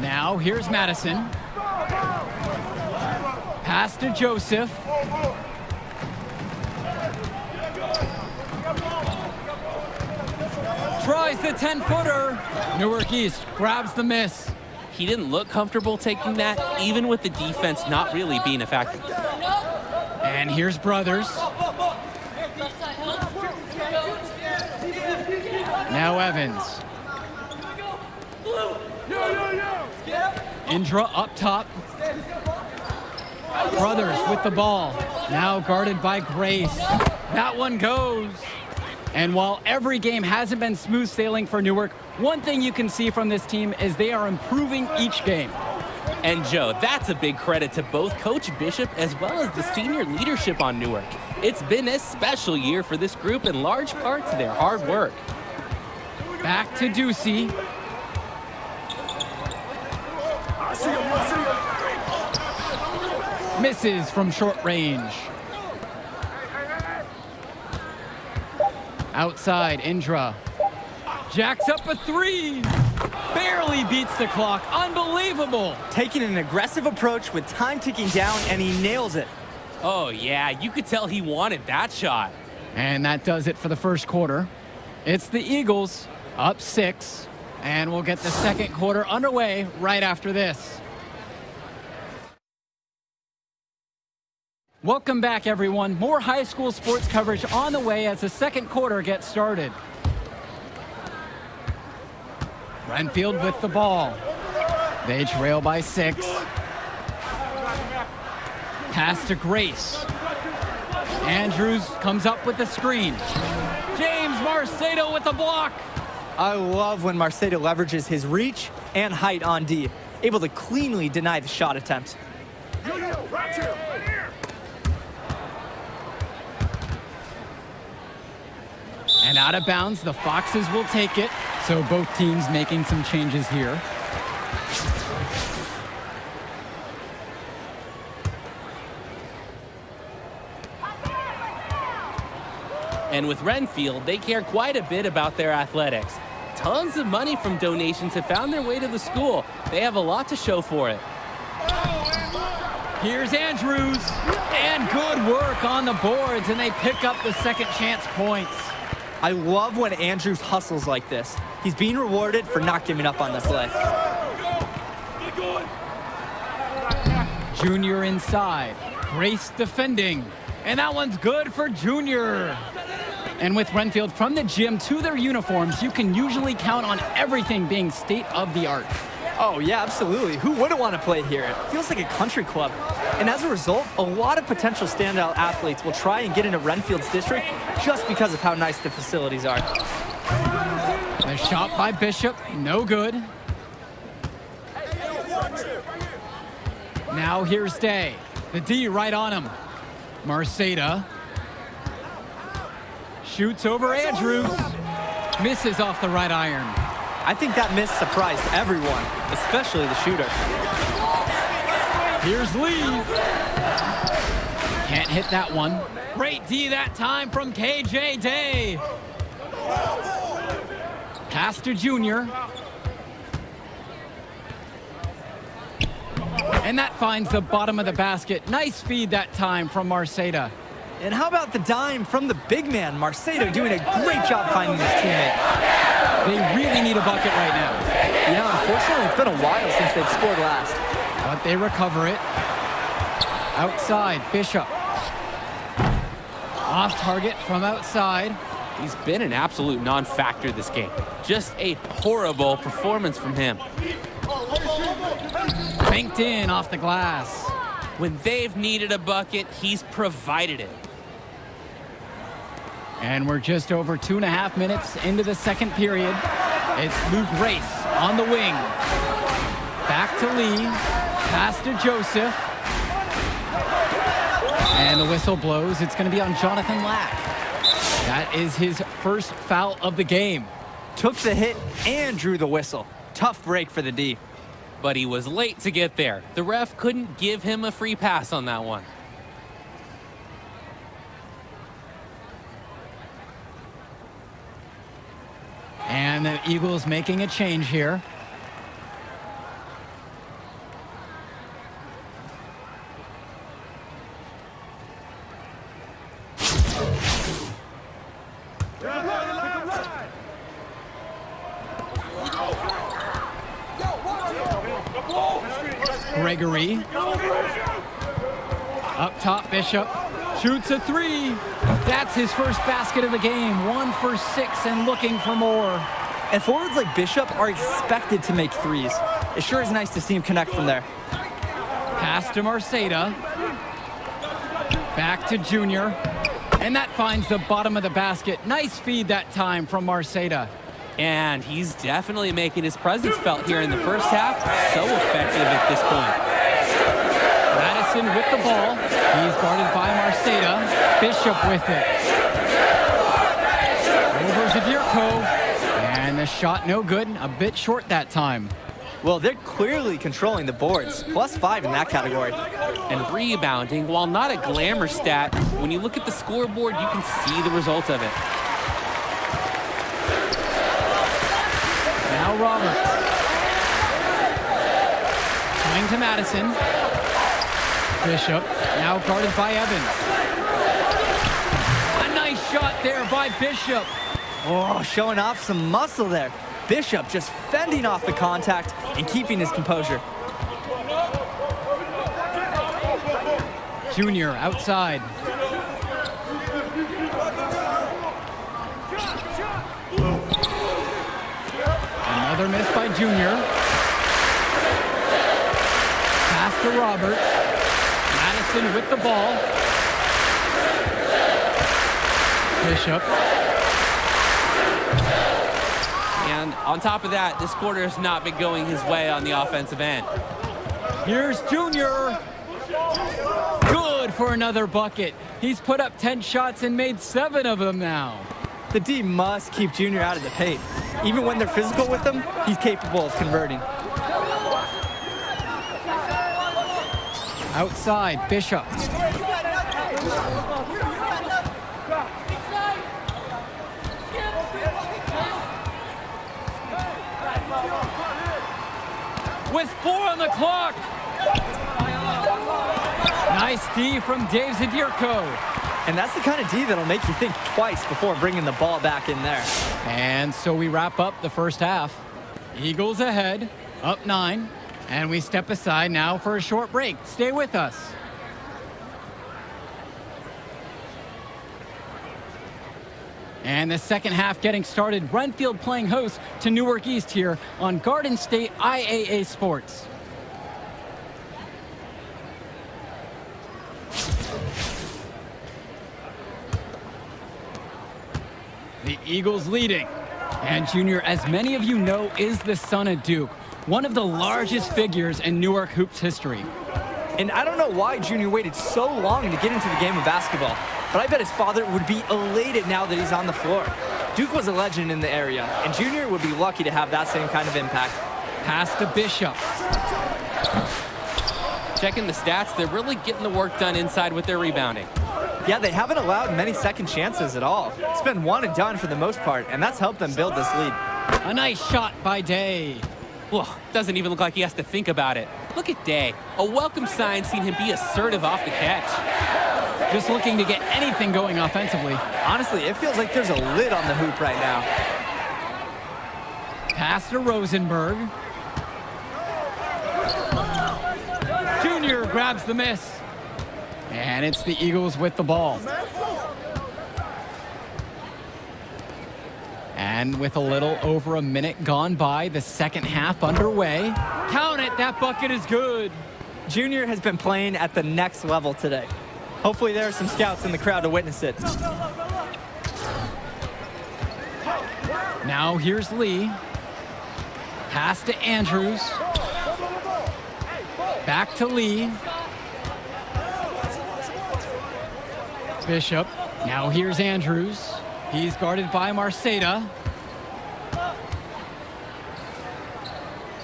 Now here's Madison. Pass to Joseph. Tries the 10-footer. Newark East grabs the miss. He didn't look comfortable taking that, even with the defense not really being a factor. And here's Brothers. Now Evans. Indra up top. Brothers with the ball. Now guarded by Grace. That one goes. And while every game hasn't been smooth sailing for Newark, one thing you can see from this team is they are improving each game. And Joe, that's a big credit to both Coach Bishop as well as the senior leadership on Newark. It's been a special year for this group in large part to their hard work. Back to Ducey. Misses from short range. Outside, Indra. Jacks up a 3. Barely beats the clock. Unbelievable. Taking an aggressive approach with time ticking down, and he nails it. Oh, yeah, you could tell he wanted that shot. And that does it for the first quarter. It's the Eagles up 6, and we'll get the second quarter underway right after this. Welcome back, everyone. More high school sports coverage on the way as the second quarter gets started. Renfield with the ball. They trail by 6. Pass to Grace. Andrews comes up with the screen. James Marcedo with the block. I love when Marcedo leverages his reach and height on D, able to cleanly deny the shot attempt. And out of bounds, the Foxes will take it. So both teams making some changes here. And with Renfield, they care quite a bit about their athletics. Tons of money from donations have found their way to the school. They have a lot to show for it. Here's Andrews. And good work on the boards, and they pick up the second chance points. I love when Andrews hustles like this. He's being rewarded for not giving up on this leg. Junior inside. Grace defending. And that one's good for Junior. And with Renfield from the gym to their uniforms, you can usually count on everything being state-of-the-art. Oh, yeah, absolutely. Who wouldn't want to play here? It feels like a country club. And as a result, a lot of potential standout athletes will try and get into Renfield's district just because of how nice the facilities are. The shot by Bishop, no good. Now here's Day. The D right on him. Marceda. Shoots over Andrews. Misses off the right iron. I think that miss surprised everyone, especially the shooter. Here's Lee. Can't hit that one. Great D that time from KJ Day. Pass to Junior. And that finds the bottom of the basket. Nice feed that time from Marceda. And how about the dime from the big man, Marceda, doing a great job finding his teammate. They really need a bucket right now. Yeah, unfortunately, it's been a while since they've scored last. But they recover it. Outside, Bishop. Off target from outside. He's been an absolute non-factor this game. Just a horrible performance from him. Banked in off the glass. When they've needed a bucket, he's provided it. And we're just over 2.5 minutes into the second period. It's Luke Race on the wing. Back to Lee. Pass to Joseph. And the whistle blows. It's going to be on Jonathan Lack. That is his first foul of the game. Took the hit and drew the whistle. Tough break for the D. But he was late to get there. The ref couldn't give him a free pass on that one. And the Eagles making a change here. Gregory. Up top, Bishop. Shoots a three. That's his first basket of the game. 1 for 6 and looking for more. And forwards like Bishop are expected to make threes. It sure is nice to see him connect from there. Pass to Marceda. Back to Junior. And that finds the bottom of the basket. Nice feed that time from Marceda. And he's definitely making his presence felt here in the first half. So effective at this point. Madison with the ball. He's guarded by Marceda. Bishop with it. Over Zadirko. And the shot no good. A bit short that time. Well, they're clearly controlling the boards. +5 in that category. And rebounding, while not a glamour stat, when you look at the scoreboard, you can see the result of it. Now Roberts. Swing to Madison. Bishop, now guarded by Evans. A nice shot there by Bishop. Oh, showing off some muscle there. Bishop just fending off the contact and keeping his composure. Junior outside. Another miss by Junior. Pass to Roberts. Madison with the ball. Bishop. And on top of that, this quarter has not been going his way on the offensive end. Here's Junior. Good for another bucket. He's put up 10 shots and made 7 of them now. The D must keep Junior out of the paint. Even when they're physical with him, he's capable of converting. Outside, Bishop. With 4 on the clock. Nice D from Dave Zadirko. And that's the kind of D that'll make you think twice before bringing the ball back in there. And so we wrap up the first half. Eagles ahead, up 9. And we step aside now for a short break. Stay with us. And the second half getting started. Renfield playing host to Newark East here on Garden State IAA Sports. The Eagles leading. And Junior, as many of you know, is the son of Duke, one of the largest figures in Newark hoops history. And I don't know why Junior waited so long to get into the game of basketball, but I bet his father would be elated now that he's on the floor. Duke was a legend in the area, and Junior would be lucky to have that same kind of impact. Pass to Bishop. Checking the stats, they're really getting the work done inside with their rebounding. Yeah, they haven't allowed many second chances at all. It's been one and done for the most part, and that's helped them build this lead. A nice shot by Day. Whoa, doesn't even look like he has to think about it. Look at Day. A welcome sign seeing him be assertive off the catch. Just looking to get anything going offensively. Honestly, it feels like there's a lid on the hoop right now. Pass to Rosenberg. Junior grabs the miss. And it's the Eagles with the ball. And with a little over a minute gone by, the second half underway. Count it, that bucket is good. Junior has been playing at the next level today. Hopefully there are some scouts in the crowd to witness it. Now here's Lee. Pass to Andrews. Back to Lee. Bishop. Now here's Andrews. He's guarded by Marceda.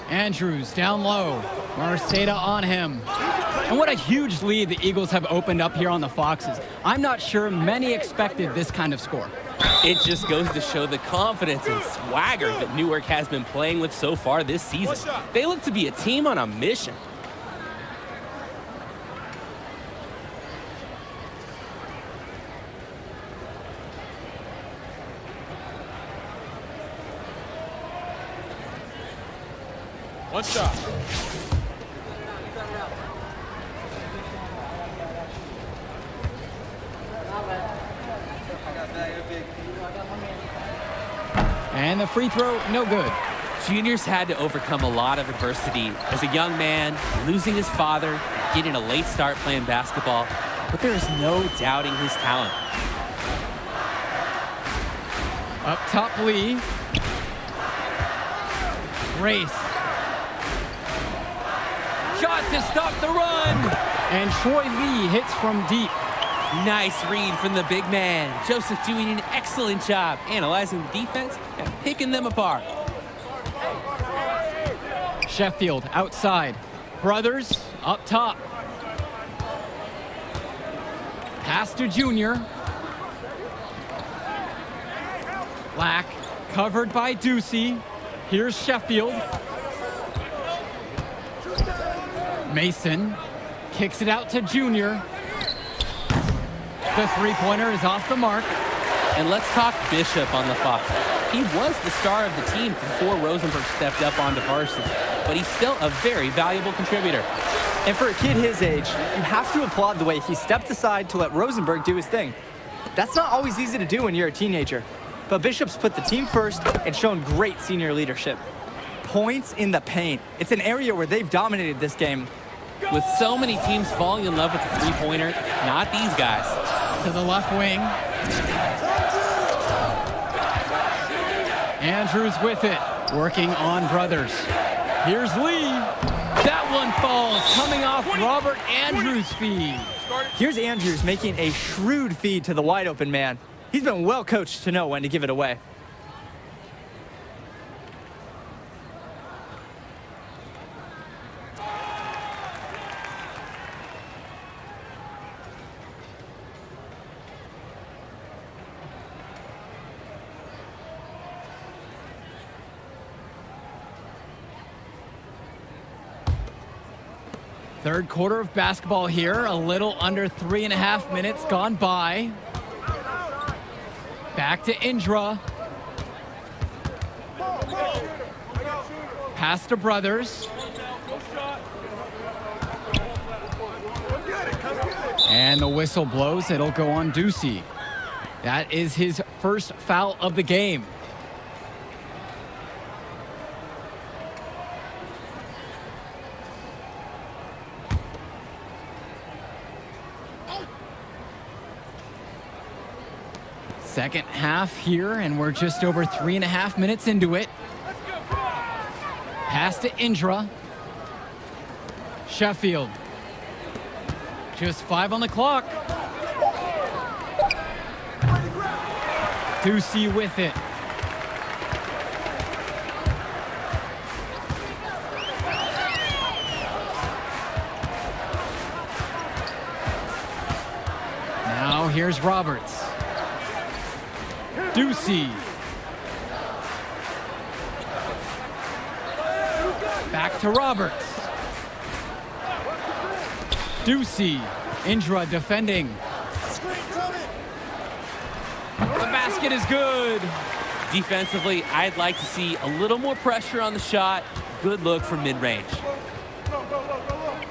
Andrews down low. Marceda on him. And what a huge lead the Eagles have opened up here on the Foxes. I'm not sure many expected this kind of score. It just goes to show the confidence and swagger that Newark has been playing with so far this season. They look to be a team on a mission. One shot. And the free throw, no good. Junior's had to overcome a lot of adversity as a young man, losing his father, getting a late start playing basketball, but there is no doubting his talent. Up top, Lee. Race. Shot to stop the run. And Troy Lee hits from deep. Nice read from the big man. Joseph doing an excellent job analyzing the defense and picking them apart. Sheffield outside. Brothers up top. Pass to Junior. Black covered by Ducey. Here's Sheffield. Mason kicks it out to Junior. The three-pointer is off the mark. And let's talk Bishop on the Fox. He was the star of the team before Rosenberg stepped up onto varsity, but he's still a very valuable contributor. And for a kid his age, you have to applaud the way he stepped aside to let Rosenberg do his thing. That's not always easy to do when you're a teenager. But Bishop's put the team first and shown great senior leadership. Points in the paint. It's an area where they've dominated this game. With so many teams falling in love with the three-pointer, not these guys. To the left wing. Andrews with it, working on Brothers. Here's Lee. That one falls, coming off Robert Andrews' feed. Here's Andrews making a shrewd feed to the wide open man. He's been well coached to know when to give it away. Third quarter of basketball here, a little under 3.5 minutes gone by. Back to Indra. Pass to Brothers. And the whistle blows, it'll go on Ducey. That is his first foul of the game. Second half here, and we're just over 3.5 minutes into it. Pass to Indra. Sheffield. Just 5 on the clock. Ducey with it. here's Roberts. Ducey. Back to Roberts. Ducey. Indra defending. The basket is good. Defensively, I'd like to see a little more pressure on the shot. Good look from mid-range.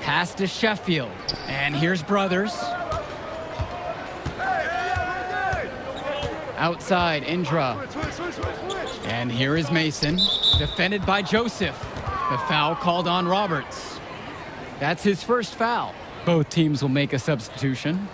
Pass to Sheffield. And here's Brothers. Outside, Indra. And here is Mason. Defended by Joseph. The foul called on Roberts. That's his first foul. Both teams will make a substitution.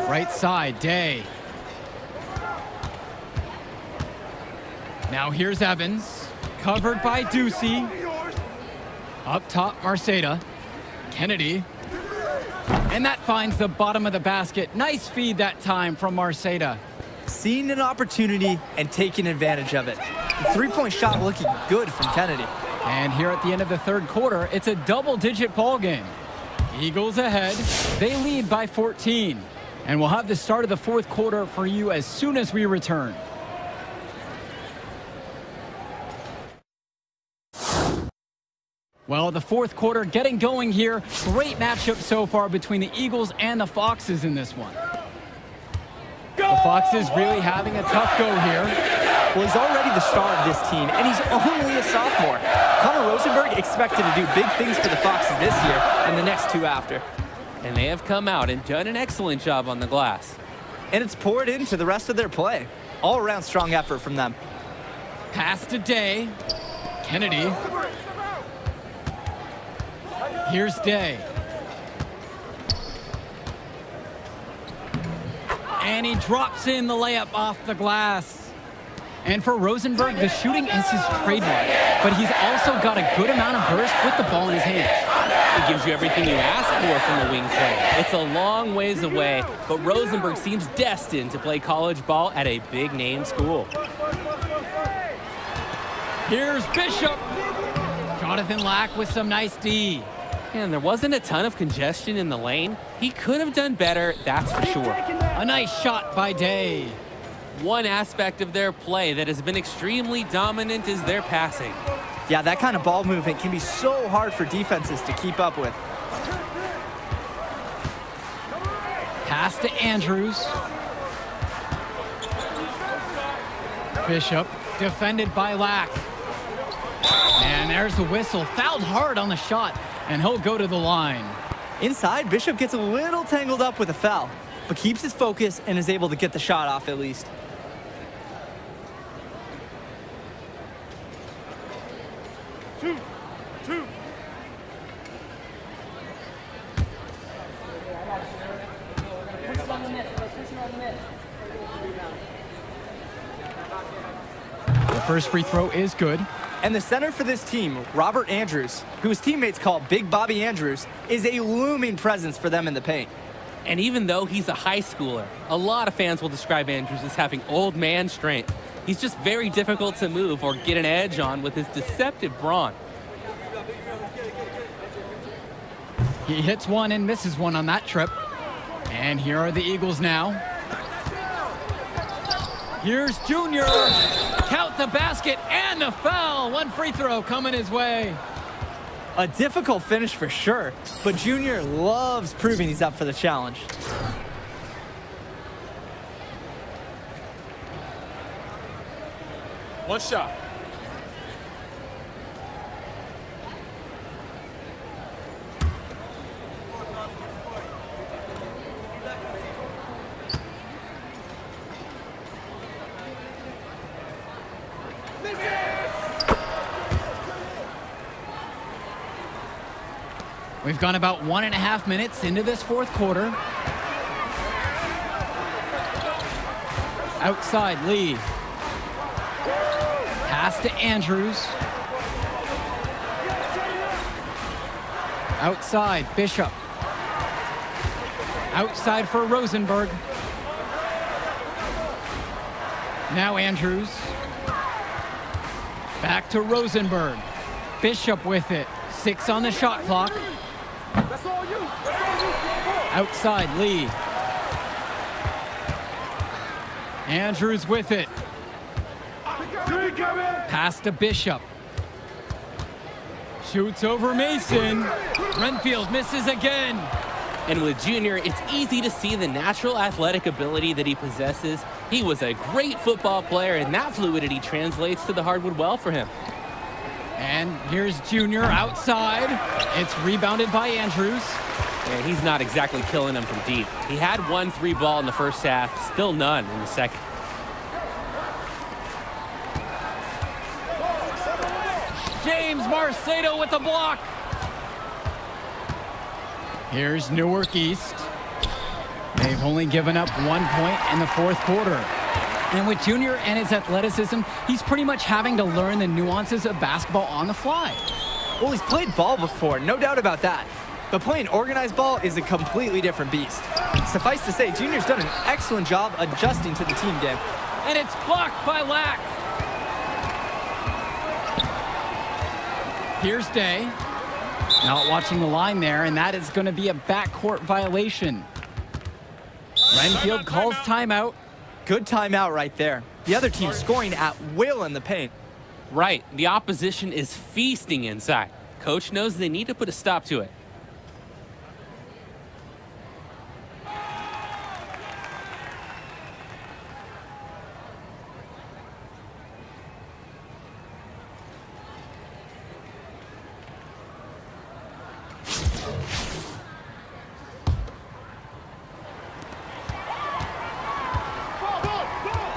Right side, Day. Now here's Evans, covered by Ducey. Up top, Marceda. Kennedy. And that finds the bottom of the basket. Nice feed that time from Marceda. Seeing an opportunity and taking advantage of it. The three-point shot looking good from Kennedy. And here at the end of the third quarter, it's a double-digit ball game. Eagles ahead. They lead by 14. And we'll have the start of the fourth quarter for you as soon as we return. Well, the fourth quarter getting going here. Great matchup so far between the Eagles and the Foxes in this one. The Foxes really having a tough go here. Well, he's already the star of this team, and he's only a sophomore. Connor Rosenberg expected to do big things for the Foxes this year and the next two after. And they have come out and done an excellent job on the glass. And it's poured into the rest of their play. All-around strong effort from them. Pass to Day. Kennedy. Here's Day. And he drops in the layup off the glass. And for Rosenberg, the shooting is his trademark, but he's also got a good amount of burst with the ball in his hands. It gives you everything you ask for from the wing play. It's a long ways away, but Rosenberg seems destined to play college ball at a big-name school. Here's Bishop. Jonathan Lack with some nice D. And there wasn't a ton of congestion in the lane. He could have done better, that's for sure. A nice shot by Day. One aspect of their play that has been extremely dominant is their passing. Yeah, that kind of ball movement can be so hard for defenses to keep up with. Pass to Andrews. Bishop defended by Lack. And there's the whistle. Fouled hard on the shot, and he'll go to the line. Inside, Bishop gets a little tangled up with a foul, but keeps his focus and is able to get the shot off at least. The first free throw is good. And the center for this team, Robert Andrews, who his teammates call Big Bobby Andrews, is a looming presence for them in the paint. And even though he's a high schooler, a lot of fans will describe Andrews as having old man strength. He's just very difficult to move or get an edge on with his deceptive brawn. He hits one and misses one on that trip. And here are the Eagles now. Here's Junior. Count the basket and the foul. One free throw coming his way. A difficult finish for sure, but Junior loves proving he's up for the challenge. One shot. We've gone about 1.5 minutes into this fourth quarter. Outside, Lee. Pass to Andrews. Outside, Bishop. Outside for Rosenberg. Now Andrews. Back to Rosenberg. Bishop with it. 6 on the shot clock. Outside, Lee. Andrews with it. Pass to Bishop. Shoots over Mason. Renfield misses again. And with Junior, it's easy to see the natural athletic ability that he possesses. He was a great football player, and that fluidity translates to the hardwood well for him. And here's Junior outside. It's rebounded by Andrews. Yeah, he's not exactly killing them from deep. He had 1 3 ball in the first half, still none in the second. James Marcedo with the block. Here's Newark East. They've only given up 1 point in the fourth quarter. And with Junior and his athleticism, he's pretty much having to learn the nuances of basketball on the fly. Well, he's played ball before, no doubt about that. But playing organized ball is a completely different beast. Suffice to say, Junior's done an excellent job adjusting to the team game. And it's blocked by Lack. Here's Day. Not watching the line there, and that is going to be a backcourt violation. Renfield calls timeout. Good timeout right there. The other team scoring at will in the paint. Right, the opposition is feasting inside. Coach knows they need to put a stop to it.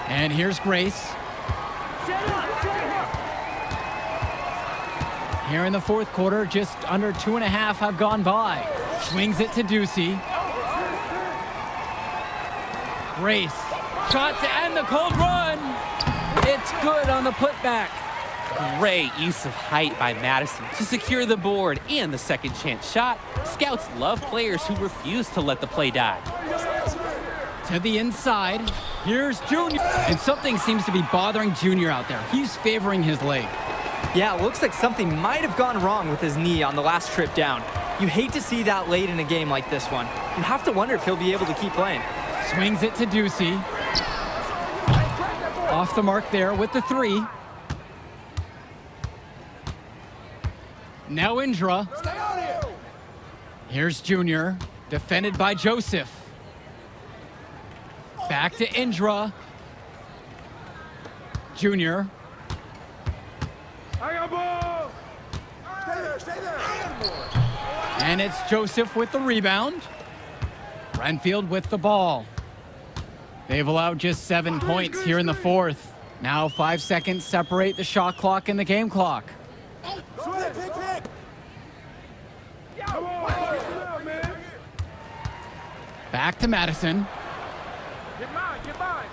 And here's Grace. Here in the fourth quarter, just under 2.5 have gone by. Swings it to Ducey. Grace. Shot to end the cold run. It's good on the putback. Great use of height by Madison to secure the board and the second chance shot. Scouts love players who refuse to let the play die. To the inside. Here's Junior. And something seems to be bothering Junior out there. He's favoring his leg. Yeah, it looks like something might have gone wrong with his knee on the last trip down. You hate to see that late in a game like this one. You have to wonder if he'll be able to keep playing. Swings it to Ducey. Off the mark there with the 3. Now Indra. Here's Junior. Defended by Joseph. Back to Indra. Junior. And it's Joseph with the rebound. Renfield with the ball. They've allowed just 7 points here in the fourth. Now 5 seconds separate the shot clock and the game clock. Back to Madison.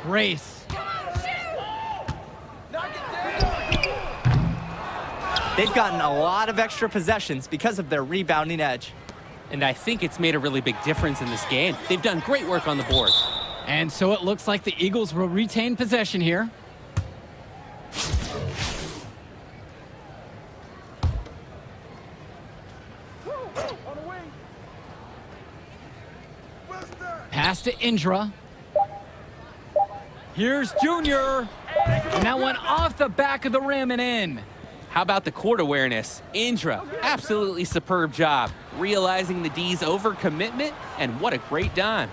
Grace. They've gotten a lot of extra possessions because of their rebounding edge. And I think it's made a really big difference in this game. They've done great work on the board. And so it looks like the Eagles will retain possession here. Pass to Indra. Here's Junior. And that one off the back of the rim and in. How about the court awareness? Indra, absolutely superb job. Realizing the D's overcommitment, and what a great dime.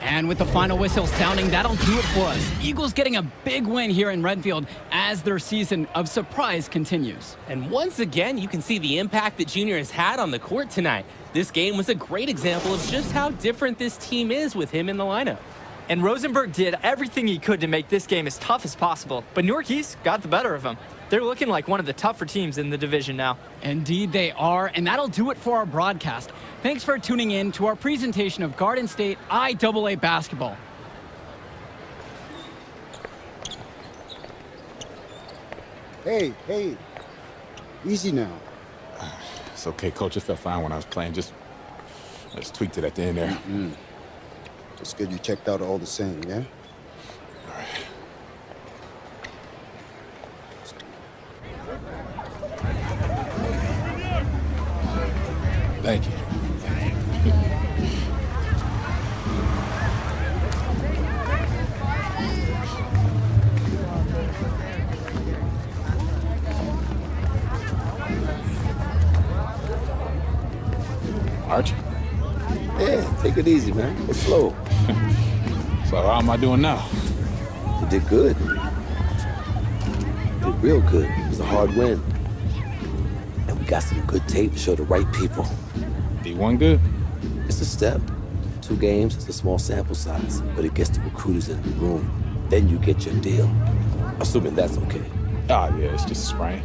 And with the final whistle sounding, that'll do it for us. Eagles getting a big win here in Renfield as their season of surprise continues. And once again, you can see the impact that Junior has had on the court tonight. This game was a great example of just how different this team is with him in the lineup. And Rosenberg did everything he could to make this game as tough as possible. But Newark East got the better of him. They're looking like one of the tougher teams in the division now. Indeed they are, and that'll do it for our broadcast. Thanks for tuning in to our presentation of Garden State IAA basketball. Hey, easy now. It's okay, Coach. It felt fine when I was playing. Just tweaked it at the end there. Let's get you checked out all the same, yeah? Thank you. Archie? Yeah, take it easy, man. It's slow. So how am I doing now? You did good. You did real good. It was a hard win. And we got some good tape to show the right people. D1 good? It's a step. 2 games, it's a small sample size, but it gets the recruiters in the room. Then you get your deal. Assuming that's okay. Ah, yeah, it's just a sprain.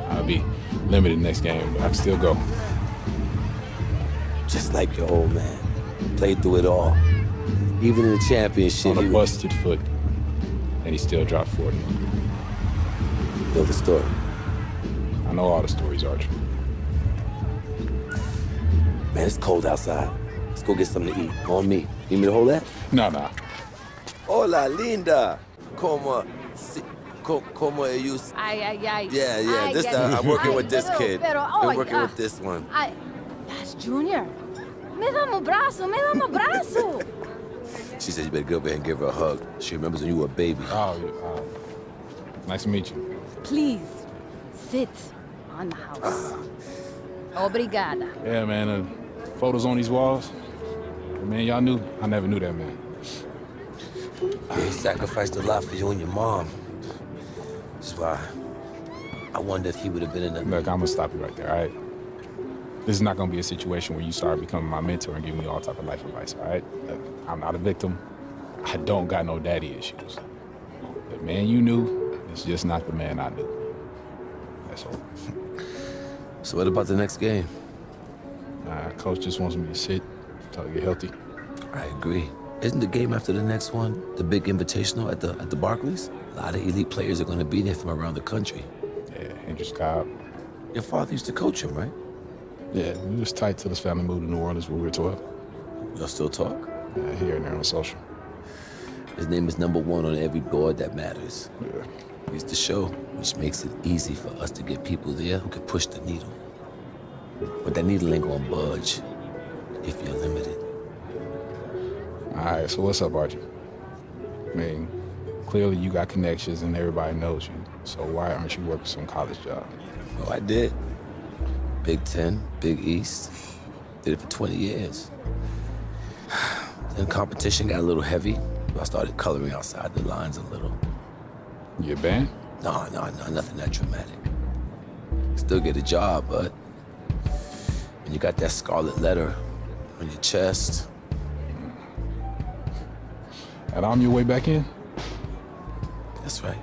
I'll be limited next game, but I can still go. Just like your old man. Played through it all. Even in the championship. On a busted foot, and he still dropped 40. You know the story? I know all the stories, Archie. Man, it's cold outside. Let's go get something to eat. On me. Need me to hold that? No. Hola, linda. Como you? Ay. Yeah. This time I'm working with this kid. I'm working with this one. That's Junior. Me dá um braço. She said you better go over and give her a hug. She remembers when you were a baby. Oh, yeah. Nice to meet you. Please, sit on the house. Obrigada. Yeah, man, photos on these walls. Man, y'all knew. I never knew that man. He sacrificed a lot for you and your mom. That's why I wonder if he would have been in the... Look, I'm gonna stop you right there, all right? This is not gonna be a situation where you start becoming my mentor and giving me all type of life advice, all right? Look, I'm not a victim. I don't got no daddy issues. The man you knew is just not the man I knew. That's all. So what about the next game? Coach just wants me to sit until I get healthy. I agree. Isn't the game after the next one the big invitational at the Barclays? A lot of elite players are going to be there from around the country. Yeah, Hendrix Cobb. Your father used to coach him, right? Yeah, we was tight till his family moved to New Orleans when we were 12. Y'all still talk? Yeah, here and there on social. His name is #1 on every board that matters. Yeah. He's the show, which makes it easy for us to get people there who can push the needle. But that needle ain't gonna budge if you're limited. All right, so what's up, Archie? I mean, clearly you got connections and everybody knows you. So why aren't you working some college job? Oh, I did. Big 10, Big East. Did it for 20 years. Then competition got a little heavy. So I started coloring outside the lines a little. You a band? No, nothing that dramatic. Still get a job, but when you got that scarlet letter on your chest. And I'm your way back in? That's right.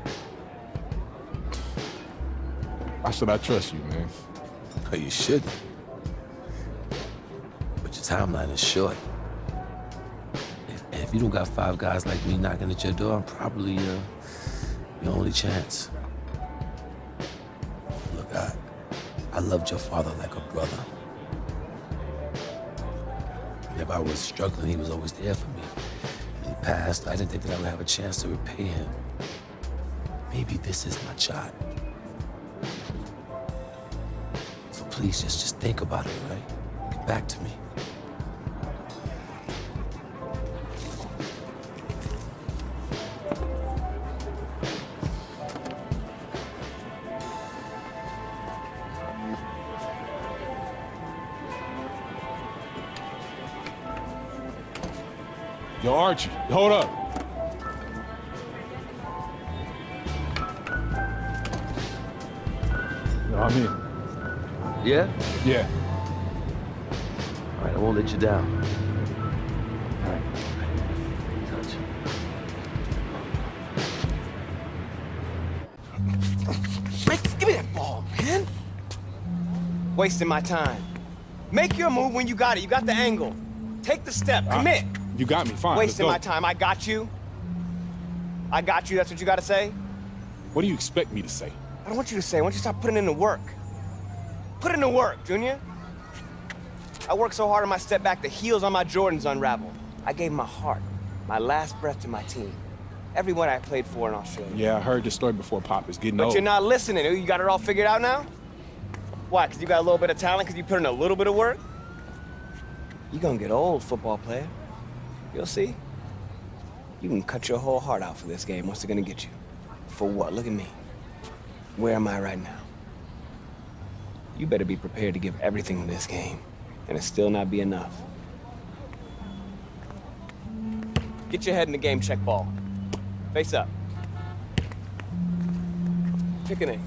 Why should I trust you, man? Oh, you shouldn't. But your timeline is short. And if you don't got 5 guys like me knocking at your door, I'm probably your only chance. Look, I loved your father like a brother. And if I was struggling, he was always there for me. When he passed, I didn't think that I would have a chance to repay him. Maybe this is my shot. So please, just think about it, right? Get back to me. Yo, Archie, hold up. Yo, I'm in. Yeah? Yeah. All right, I won't let you down. All right. Touch. Mike, give me that ball, man. Wasting my time. Make your move when you got it. You got the angle. Take the step. Commit. You got me. Fine. Wasting my let's go. time. I got you. I got you. That's what you got to say? What do you expect me to say? I don't want you to say. I want you to stop putting in the work. Put in the work, Junior. I work so hard on my step back, the heels on my Jordans unravel. I gave my heart, my last breath to my team. Everyone I played for in Australia. Yeah, I heard the story before, Pop. It's getting But old. you're not listening. You got it all figured out now? Why, because you got a little bit of talent because you put in a little bit of work? You're gonna get old, football player. You'll see. You can cut your whole heart out for this game. What's it gonna get you? For what? Look at me. Where am I right now? You better be prepared to give everything to this game, and it still not be enough. Get your head in the game, check ball. Face up. Pick a name.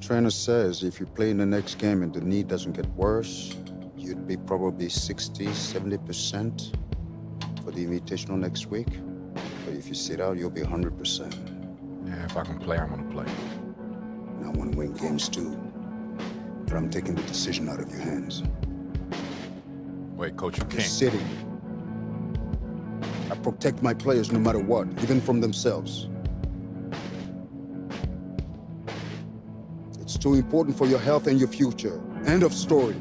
Trainer says if you play in the next game and the knee doesn't get worse, you'd be probably 60, 70% for the Invitational next week. But if you sit out, you'll be 100%. Yeah, if I can play, I'm gonna play. And I want to win games too. But I'm taking the decision out of your hands. Wait, Coach, you can't. Sitting. I protect my players no matter what, even from themselves. It's too important for your health and your future. End of story.